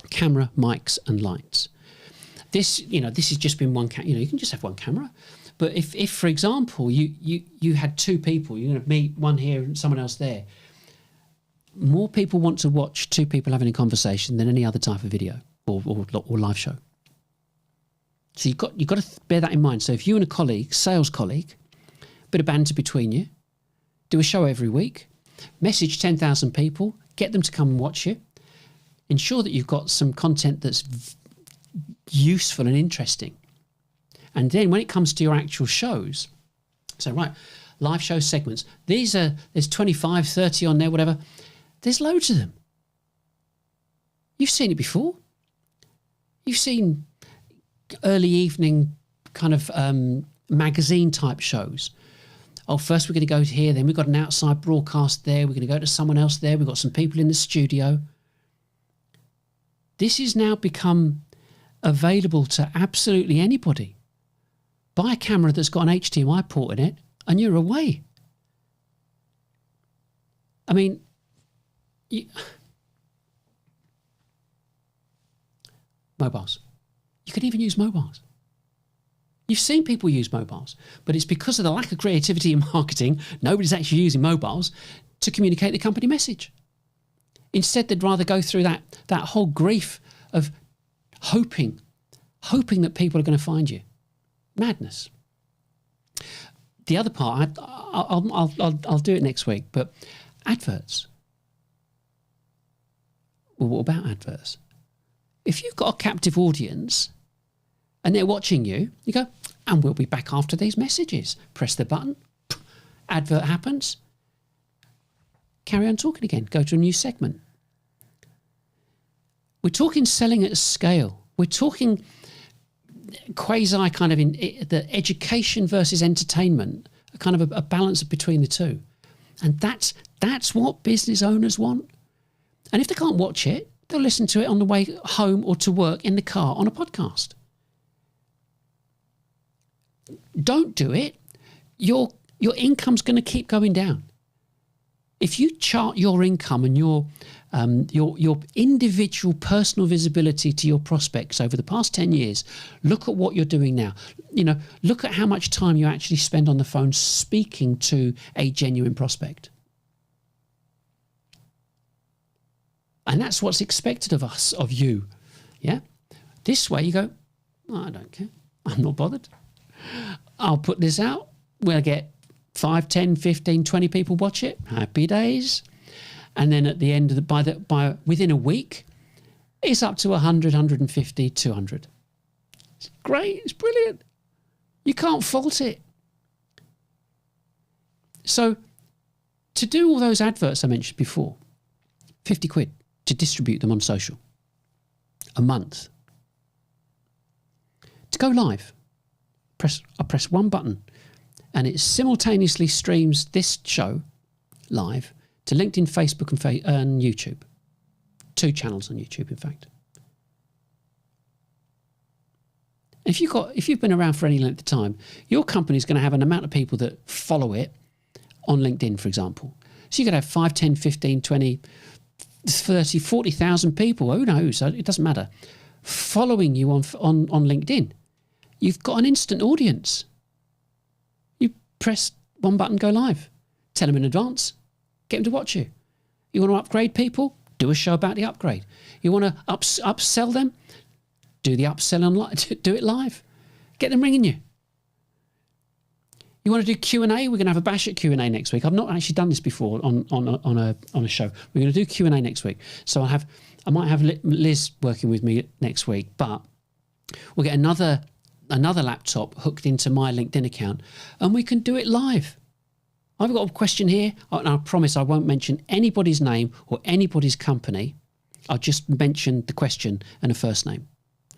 Camera, mics, and lights. This has just been one. You can just have one camera. But if for example, you had 2 people, you're going to meet one here and someone else there, more people want to watch 2 people having a conversation than any other type of video or live show. So you've got to bear that in mind. So if you and a sales colleague, bit of banter between you, do a show every week, message 10,000 people, get them to come and watch you, ensure that you've got some content that's useful and interesting, And then when it comes to your actual shows, so right, live show segments, there's 25, 30 on there, whatever. There's loads of them. You've seen it before. You've seen early evening kind of magazine type shows. Oh, first we're going to go to here, then we've got an outside broadcast there, we're going to go to someone else there, we've got some people in the studio. This has now become available to absolutely anybody. Buy a camera that's got an HDMI port in it and you're away. I mean, mobiles. You can even use mobiles. You've seen people use mobiles, but it's because of the lack of creativity in marketing, nobody's actually using mobiles to communicate the company message. Instead, they'd rather go through that whole grief of hoping that people are going to find you. Madness. The other part, I'll do it next week, but adverts. Well, what about adverts? If you've got a captive audience and they're watching you, you go, and we'll be back after these messages. Press the button, advert happens, carry on talking again, go to a new segment. We're talking selling at scale. We're talking quasi kind of in the education versus entertainment, a kind of a balance between the two. And that's what business owners want. And if they can't watch it, they'll listen to it on the way home or to work in the car on a podcast. Don't do it. Your income's going to keep going down. If you chart your income and your individual personal visibility to your prospects over the past 10 years, look at what you're doing now. Look at how much time you actually spend on the phone speaking to a genuine prospect. And that's what's expected of us, of you. Yeah? This way you go, oh, I don't care. I'm not bothered. I'll put this out. We'll get 5, 10, 15, 20 people watch it. Happy days. And then at the end of by within a week, it's up to 100, 150, 200. It's great. It's brilliant. You can't fault it. So to do all those adverts I mentioned before, 50 quid to distribute them on social. A month. To go live, I press one button and it simultaneously streams this show live to LinkedIn, Facebook and YouTube. 2 channels on YouTube, in fact. If you've been around for any length of time, your company's going to have an amount of people that follow it on LinkedIn, for example. So you could have 5, 10, 15, 20, 30, 40,000 people, who knows, it doesn't matter, following you on LinkedIn. You've got an instant audience. You press one button, go live. Tell them in advance. Get them to watch you. You want to upgrade people? Do a show about the upgrade. You want to upsell them? Do the upsell online. Do it live. Get them ringing you. You want to do Q&A? We're going to have a bash at Q&A next week. I've not actually done this before on a show. We're going to do Q&A next week. So I might have Liz working with me next week, but we'll get another laptop hooked into my LinkedIn account and we can do it live. I've got a question here, and I promise I won't mention anybody's name or anybody's company. I'll just mention the question and a first name.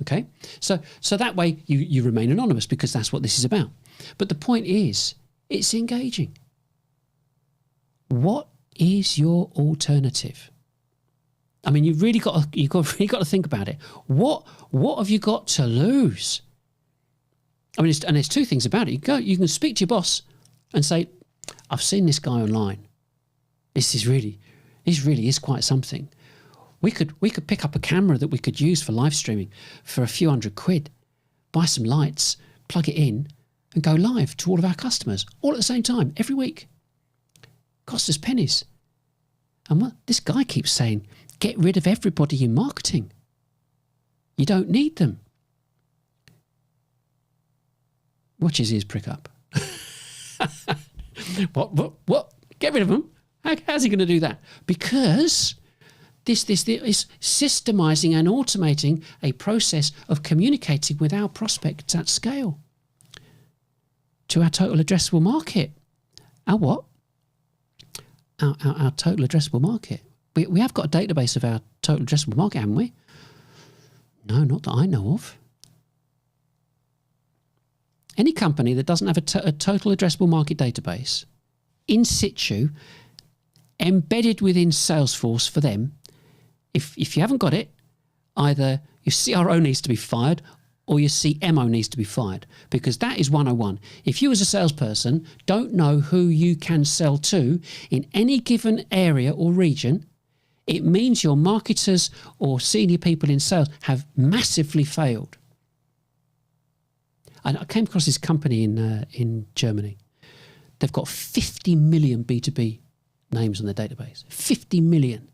Okay? So that way you remain anonymous because that's what this is about. But the point is, it's engaging. What is your alternative? I mean, you've really got to think about it. What have you got to lose? I mean, there's 2 things about it. You can speak to your boss and say, I've seen this guy online. This really is quite something. We could pick up a camera that we could use for live streaming for a few £100, buy some lights, plug it in, and go live to all of our customers all at the same time every week. Cost us pennies. And this guy keeps saying, get rid of everybody in marketing. You don't need them. Watch his ears prick up. What? Get rid of them? How's he going to do that? Because this is systemizing and automating a process of communicating with our prospects at scale. to our total addressable market. Our what? Our total addressable market. We have got a database of our total addressable market, haven't we? No, not that I know of. Any company that doesn't have a total addressable market database in situ, embedded within Salesforce for them, if you haven't got it, either your CRO needs to be fired or your CMO needs to be fired, because that is 101. If you as a salesperson don't know who you can sell to in any given area or region, it means your marketers or senior people in sales have massively failed. And I came across this company in Germany. They've got 50 million B2B names on their database. 50 million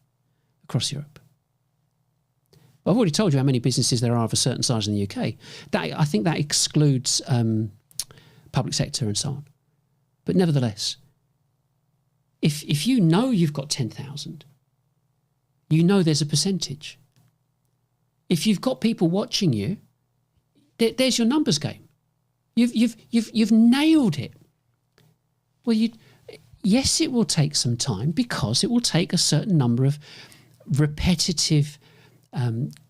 across Europe. I've already told you how many businesses there are of a certain size in the UK. I think that excludes public sector and so on. But nevertheless, if you know you've got 10,000, you know there's a percentage. If you've got people watching you, there's your numbers game. You've nailed it. Well, yes, it will take some time, because it will take a certain number of repetitive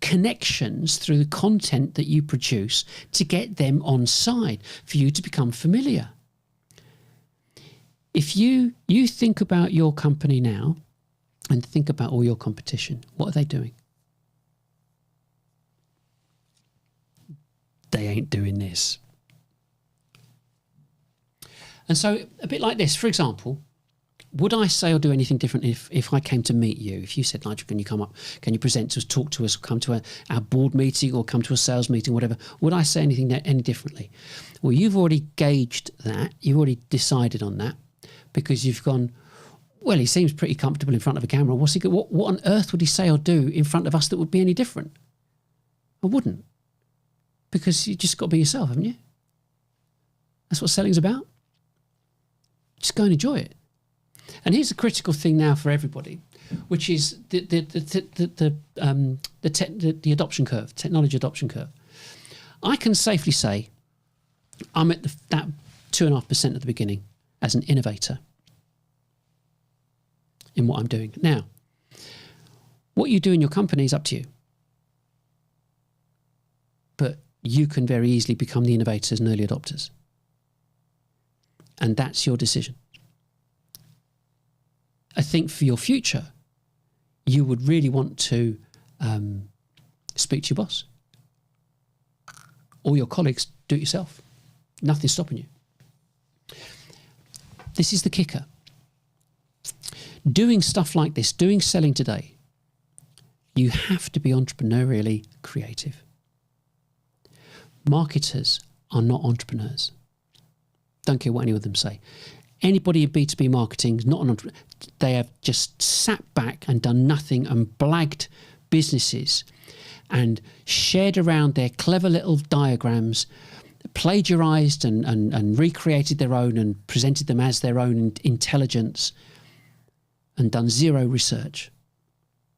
connections through the content that you produce to get them on side, for you to become familiar. If you think about your company now and think about all your competition, what are they doing? They ain't doing this. And so a bit like this, for example, would I say or do anything different if I came to meet you? If you said, Nigel, can you come up? Can you present to us, talk to us, come to our board meeting or come to a sales meeting, whatever? Would I say anything any differently? Well, you've already gauged that. You've already decided on that, because you've gone, well, he seems pretty comfortable in front of a camera. What on earth would he say or do in front of us that would be any different? I wouldn't, because you just got to be yourself, haven't you? That's what selling's about. Just go and enjoy it. And here's the critical thing now for everybody, which is the adoption curve, technology adoption curve. I can safely say I'm at that 2.5% at the beginning as an innovator in what I'm doing. Now, what you do in your company is up to you. But you can very easily become the innovators and early adopters. And that's your decision. I think for your future, you would really want to speak to your boss or your colleagues. Do it yourself. Nothing's stopping you. This is the kicker. Doing stuff like this, doing selling today, you have to be entrepreneurially creative. Marketers are not entrepreneurs. Don't care what any of them say. Anybody in B2B marketing is not an entrepreneur. They have just sat back and done nothing and blagged businesses and shared around their clever little diagrams, plagiarized and recreated their own and presented them as their own intelligence, and done zero research.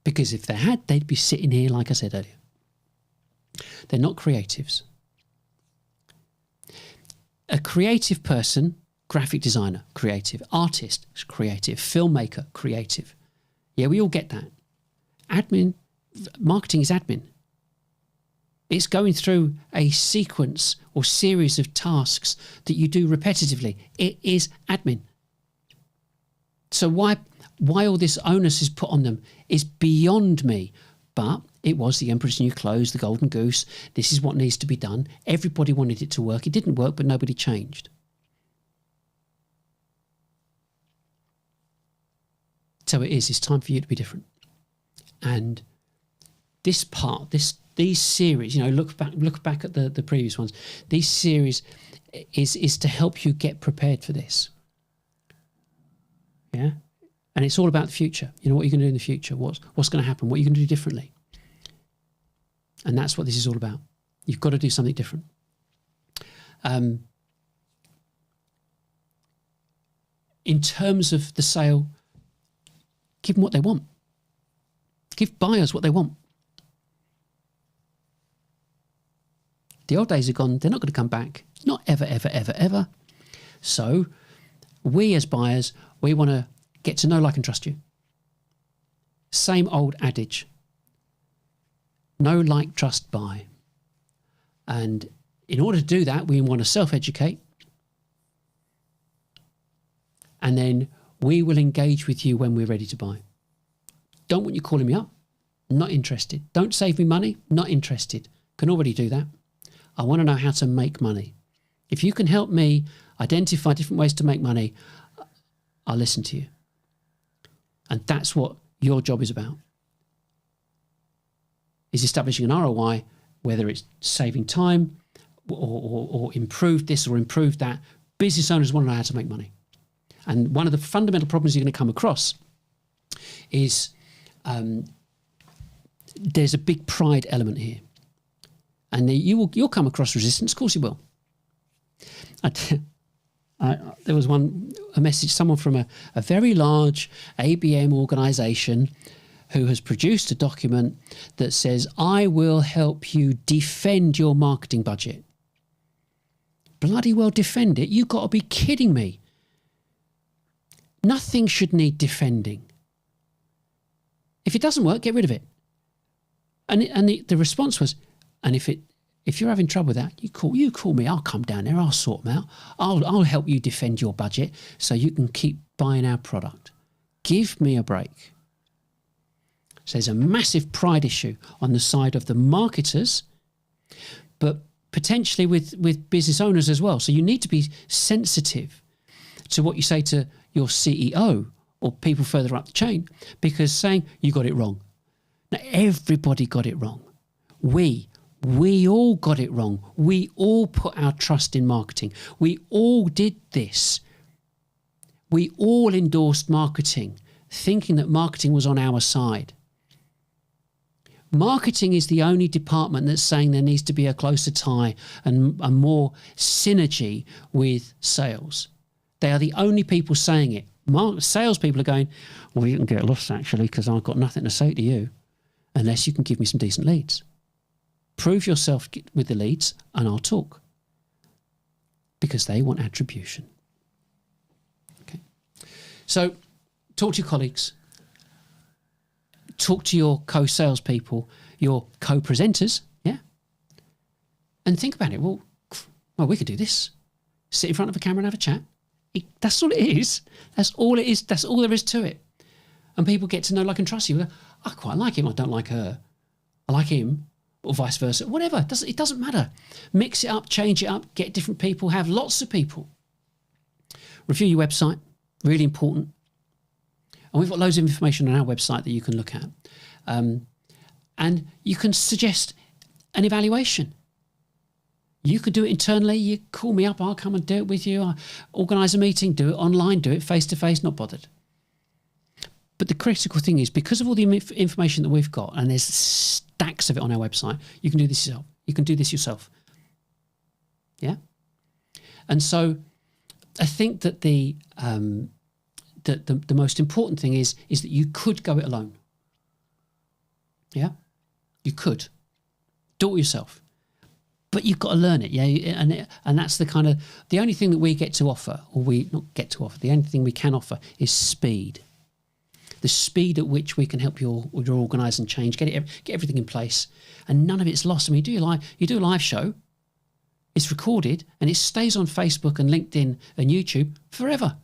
Because if they had, they'd be sitting here, like I said earlier. They're not creatives. A creative person, graphic designer, creative, artist, creative, filmmaker, creative. Yeah, we all get that. Admin, marketing is admin. It's going through a sequence or series of tasks that you do repetitively. It is admin. So why all this onus is put on them is beyond me. But it was the Emperor's New Clothes, the Golden Goose. This is what needs to be done. Everybody wanted it to work. It didn't work, but nobody changed. So it is. It's time for you to be different. And this part, these series, look back at the previous ones. These series is to help you get prepared for this. Yeah, and it's all about the future. What you're going to do in the future. What's going to happen? What are you going to do differently? And that's what this is all about. You've got to do something different. In terms of the sale, give them what they want. Give buyers what they want. The old days are gone. They're not going to come back. Not ever, ever, ever, ever. So we as buyers, we want to get to know, like and trust you. Same old adage. Know, like, trust, buy. And in order to do that, we want to self-educate. And then we will engage with you when we're ready to buy. Don't want you calling me up. Not interested. Don't save me money. Not interested. Can already do that. I want to know how to make money. If you can help me identify different ways to make money, I'll listen to you. And that's what your job is about. Is establishing an ROI, whether it's saving time or improve this or improve that. Business owners want to know how to make money. And one of the fundamental problems you're going to come across is there's a big pride element here. And you'll come across resistance. Of course you will. There was a message, someone from a very large ABM organisation who has produced a document that says, I will help you defend your marketing budget. Bloody well defend it. You've got to be kidding me. Nothing should need defending. If it doesn't work, get rid of it. And the response was, and if you're having trouble with that, you call me. I'll come down there. I'll sort them out. I'll help you defend your budget so you can keep buying our product. Give me a break. So there's a massive pride issue on the side of the marketers, but potentially with business owners as well. So you need to be sensitive to what you say to your CEO or people further up the chain, because saying you got it wrong. Now, everybody got it wrong. We all got it wrong. We all put our trust in marketing. We all did this. We all endorsed marketing, thinking that marketing was on our side. Marketing is the only department that's saying there needs to be a closer tie and more synergy with sales. They are the only people saying it. Salespeople are going, well, you can get lost actually because I've got nothing to say to you unless you can give me some decent leads. Prove yourself with the leads and I'll talk. Because they want attribution. Okay. So talk to your colleagues. Talk to your co-salespeople, your co-presenters, yeah? And think about it. Well, we could do this. Sit in front of a camera and have a chat. That's all it is. That's all it is. That's all there is to it. And people get to know, like, and trust you. I quite like him. I don't like her. I like him. Or vice versa. Whatever. It doesn't matter. Mix it up, change it up, get different people, have lots of people. Review your website. Really important. And we've got loads of information on our website that you can look at. And you can suggest an evaluation. You could do it internally. You call me up. I'll come and do it with you. I'll organise a meeting. Do it online. Do it face-to-face. Not bothered. But the critical thing is, because of all the information that we've got, and there's stacks of it on our website, you can do this yourself. You can do this yourself. Yeah? And so I think that the most important thing is that you could go it alone. Yeah? You could. Do it yourself. But you've got to learn it, yeah, and that's the only thing that we get to offer, or we not get to offer. The only thing we can offer is speed, the speed at which we can help you organise and change, get everything in place, and none of it's lost. I mean, you do a live show, it's recorded, and it stays on Facebook and LinkedIn and YouTube forever.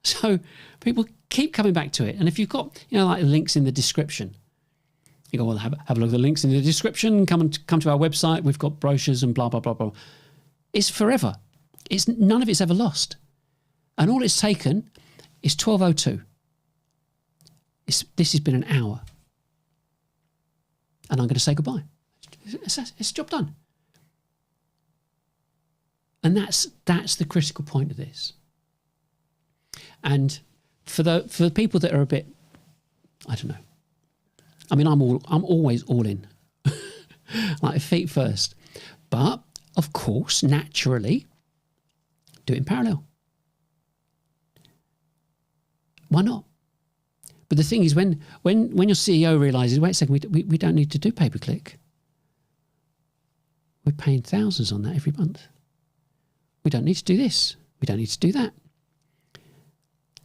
So people keep coming back to it, and if you've got like links in the description. You go, well, have a look at the links in the description, come to our website, we've got brochures and blah, blah, blah, blah. It's forever. None of it's ever lost. And all it's taken is 12:02. This has been an hour. And I'm going to say goodbye. It's job done. And that's the critical point of this. And for the people that are a bit, I don't know, I mean, I'm always all in, like feet first. But of course, naturally, do it in parallel. Why not? But the thing is, when your CEO realises, wait a second, we don't need to do pay-per-click. We're paying thousands on that every month. We don't need to do this. We don't need to do that.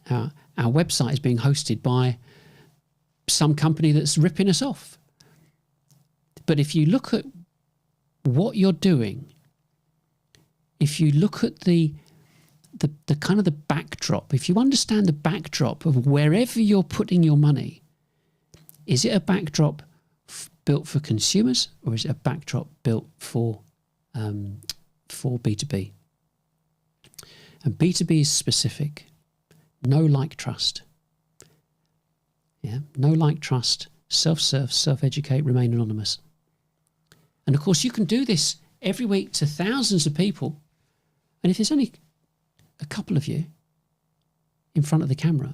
Our website is being hosted by some company that's ripping us off. But if you look at what you're doing, if you look at the kind of the backdrop, if you understand the backdrop of wherever you're putting your money, is it a backdrop built for consumers, or is it a backdrop built for B2B? And B2B is specific. Know, like, trust. Yeah, know, like, trust, self-serve, self-educate, remain anonymous. And of course, you can do this every week to thousands of people. And if there's only a couple of you in front of the camera,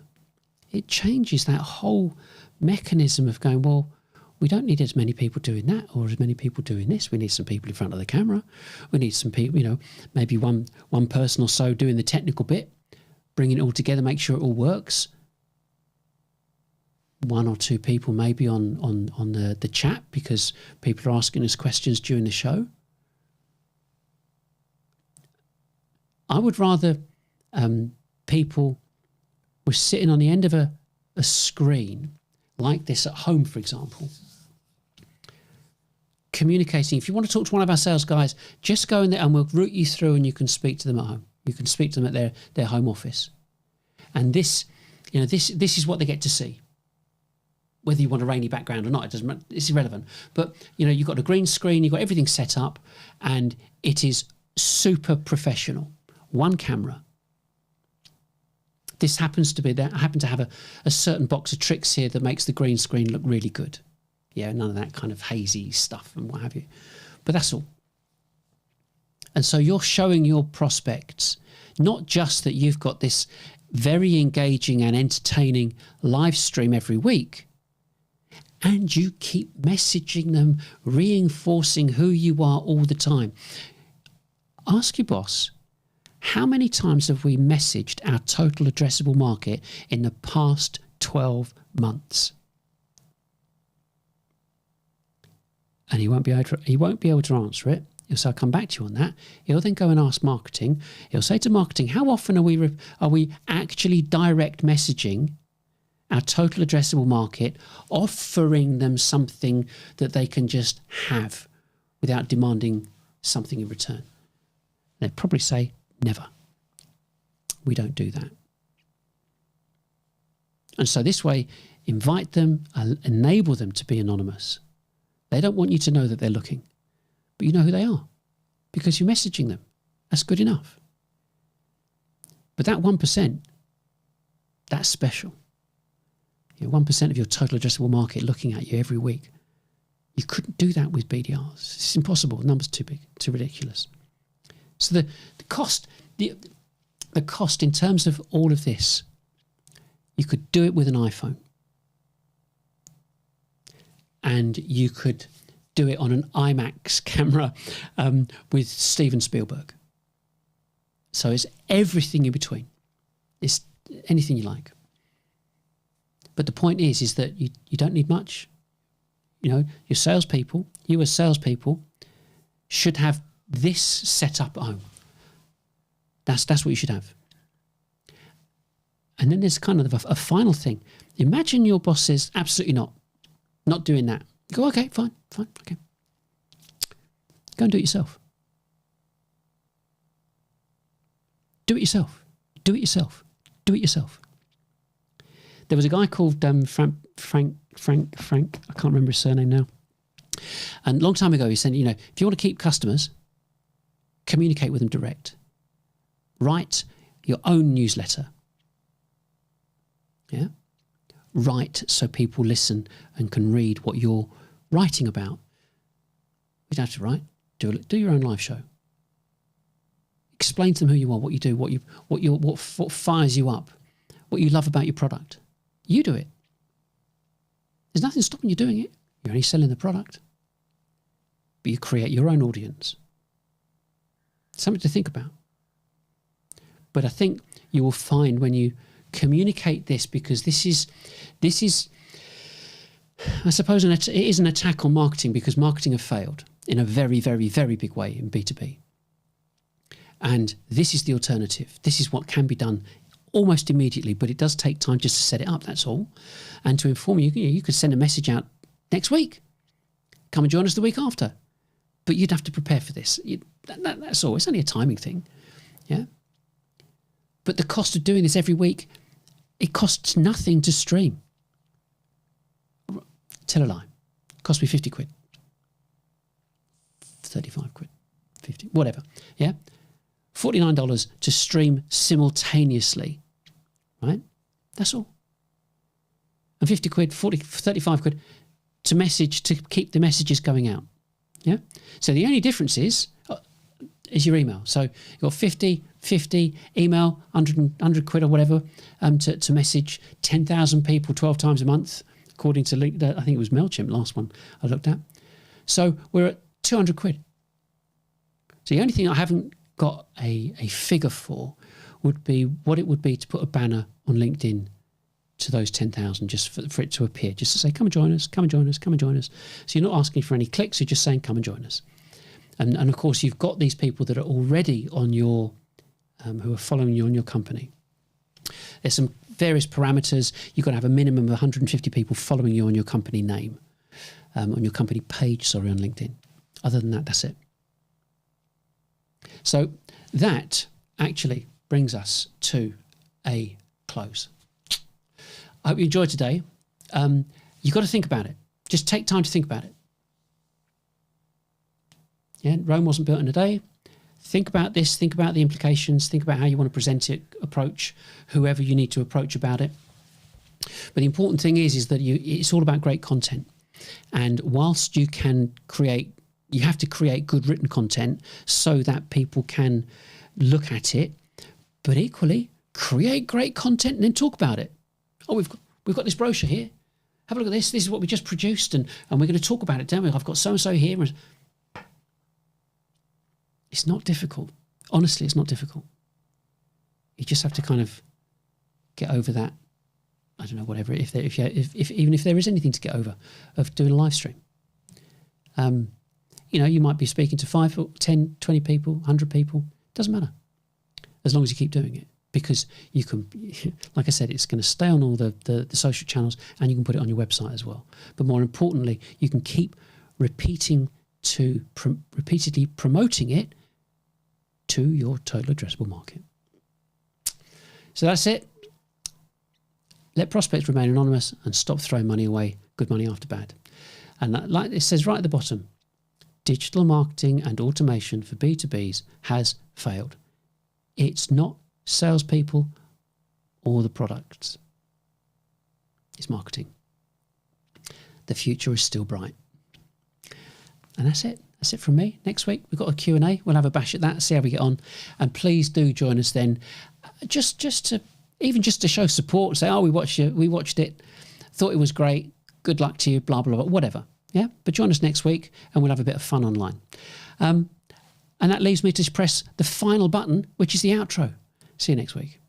it changes that whole mechanism of going, well, we don't need as many people doing that or as many people doing this. We need some people in front of the camera. We need some people, maybe one person or so doing the technical bit, bringing it all together, make sure it all works. One or two people maybe on the chat because people are asking us questions during the show. I would rather people were sitting on the end of a screen like this at home, for example, communicating. If you want to talk to one of our sales guys, just go in there and we'll route you through and you can speak to them at home. You can speak to them at their home office. And this is what they get to see. Whether you want a rainy background or not, it's irrelevant. But, you've got a green screen, you've got everything set up, and it is super professional. One camera. This happens to be there. I happen to have a certain box of tricks here that makes the green screen look really good. Yeah, none of that kind of hazy stuff and what have you. But that's all. And so you're showing your prospects, not just that you've got this very engaging and entertaining live stream every week, and you keep messaging them, reinforcing who you are all the time. Ask your boss, how many times have we messaged our total addressable market in the past 12 months? And he won't be able to answer it. He'll say, I'll come back to you on that. He'll then go and ask marketing. He'll say to marketing, how often are we actually direct messaging our total addressable market, offering them something that they can just have without demanding something in return? They'd probably say, never. We don't do that. And so this way, invite them, enable them to be anonymous. They don't want you to know that they're looking, but you know who they are because you're messaging them. That's good enough. But that 1%, that's special. 1% of your total addressable market looking at you every week. You couldn't do that with BDRs. It's impossible. The number's too big, too ridiculous. So the cost in terms of all of this, you could do it with an iPhone. And you could do it on an IMAX camera with Steven Spielberg. So it's everything in between. It's anything you like. But the point is that you don't need much. Your salespeople, you as salespeople, should have this set up at home. That's what you should have. And then there's kind of a final thing. Imagine your boss says, absolutely not doing that. You go, okay, fine, okay. Go and do it yourself. Do it yourself. There was a guy called Frank, I can't remember his surname now. And a long time ago he said, if you want to keep customers, communicate with them direct. Write your own newsletter. Yeah? Write so people listen and can read what you're writing about. You don't have to write. Do your own live show. Explain to them who you are, what you do, what fires you up, what you love about your product. You do it. There's nothing stopping you doing it. You're only selling the product. But you create your own audience. Something to think about. But I think you will find when you communicate this, because this is I suppose it is an attack on marketing, because marketing have failed in a very, very, very big way in B2B. And this is the alternative. This is what can be done almost immediately, but it does take time just to set it up, that's all. And to inform you, you could send a message out next week. Come and join us the week after. But you'd have to prepare for this. That's all. It's only a timing thing. Yeah. But the cost of doing this every week, it costs nothing to stream. Tell a lie. It cost me 50 quid. 35 quid. 50, whatever. Yeah. $49 to stream simultaneously. Right? That's all. And 50 quid, 35 quid to message, to keep the messages going out. Yeah. So the only difference is your email. So you've got 50 email, 100 quid or whatever, to message 10,000 people 12 times a month, according to I think it was MailChimp, last one I looked at. So we're at 200 quid. So the only thing I haven't got a figure for would be what it would be to put a banner on LinkedIn to those 10,000, just for it to appear, just to say, come and join us, come and join us, come and join us. So you're not asking for any clicks, you're just saying, come and join us. And of course, you've got these people that are already on your, who are following you on your company. There's some various parameters. You've got to have a minimum of 150 people following you on your company name, on your company page, on LinkedIn. Other than that, that's it. So that actually brings us to a close. I hope you enjoyed today. You've got to think about it. Just take time to think about it. Yeah, Rome wasn't built in a day. Think about this. Think about the implications. Think about how you want to present it, approach whoever you need to approach about it. But the important thing is that it's all about great content. And whilst you can create, you have to create good written content so that people can look at it. But equally, create great content and then talk about it. Oh, we've got this brochure here. Have a look at this. This is what we just produced, and we're going to talk about it, don't we? I've got so-and-so here. It's not difficult. Honestly, it's not difficult. You just have to kind of get over that. I don't know, whatever. Even if there is anything to get over of doing a live stream. You might be speaking to 5, 10, 20 people, 100 people. Doesn't matter. As long as you keep doing it. Because you can, like I said, it's going to stay on all the social channels, and you can put it on your website as well. But more importantly, you can keep repeatedly promoting it to your total addressable market. So that's it. Let prospects remain anonymous and stop throwing money away, good money after bad. And like it says right at the bottom, digital marketing and automation for B2Bs has failed. It's not salespeople or the products. It's marketing. The future is still bright. And that's it. That's it from me. Next week, we've got a Q&A. We'll have a bash at that, see how we get on. And please do join us then, just to show support, say, oh, we watched it, thought it was great, good luck to you, blah, blah, blah, whatever. Yeah, but join us next week and we'll have a bit of fun online. And that leaves me to press the final button, which is the outro. See you next week.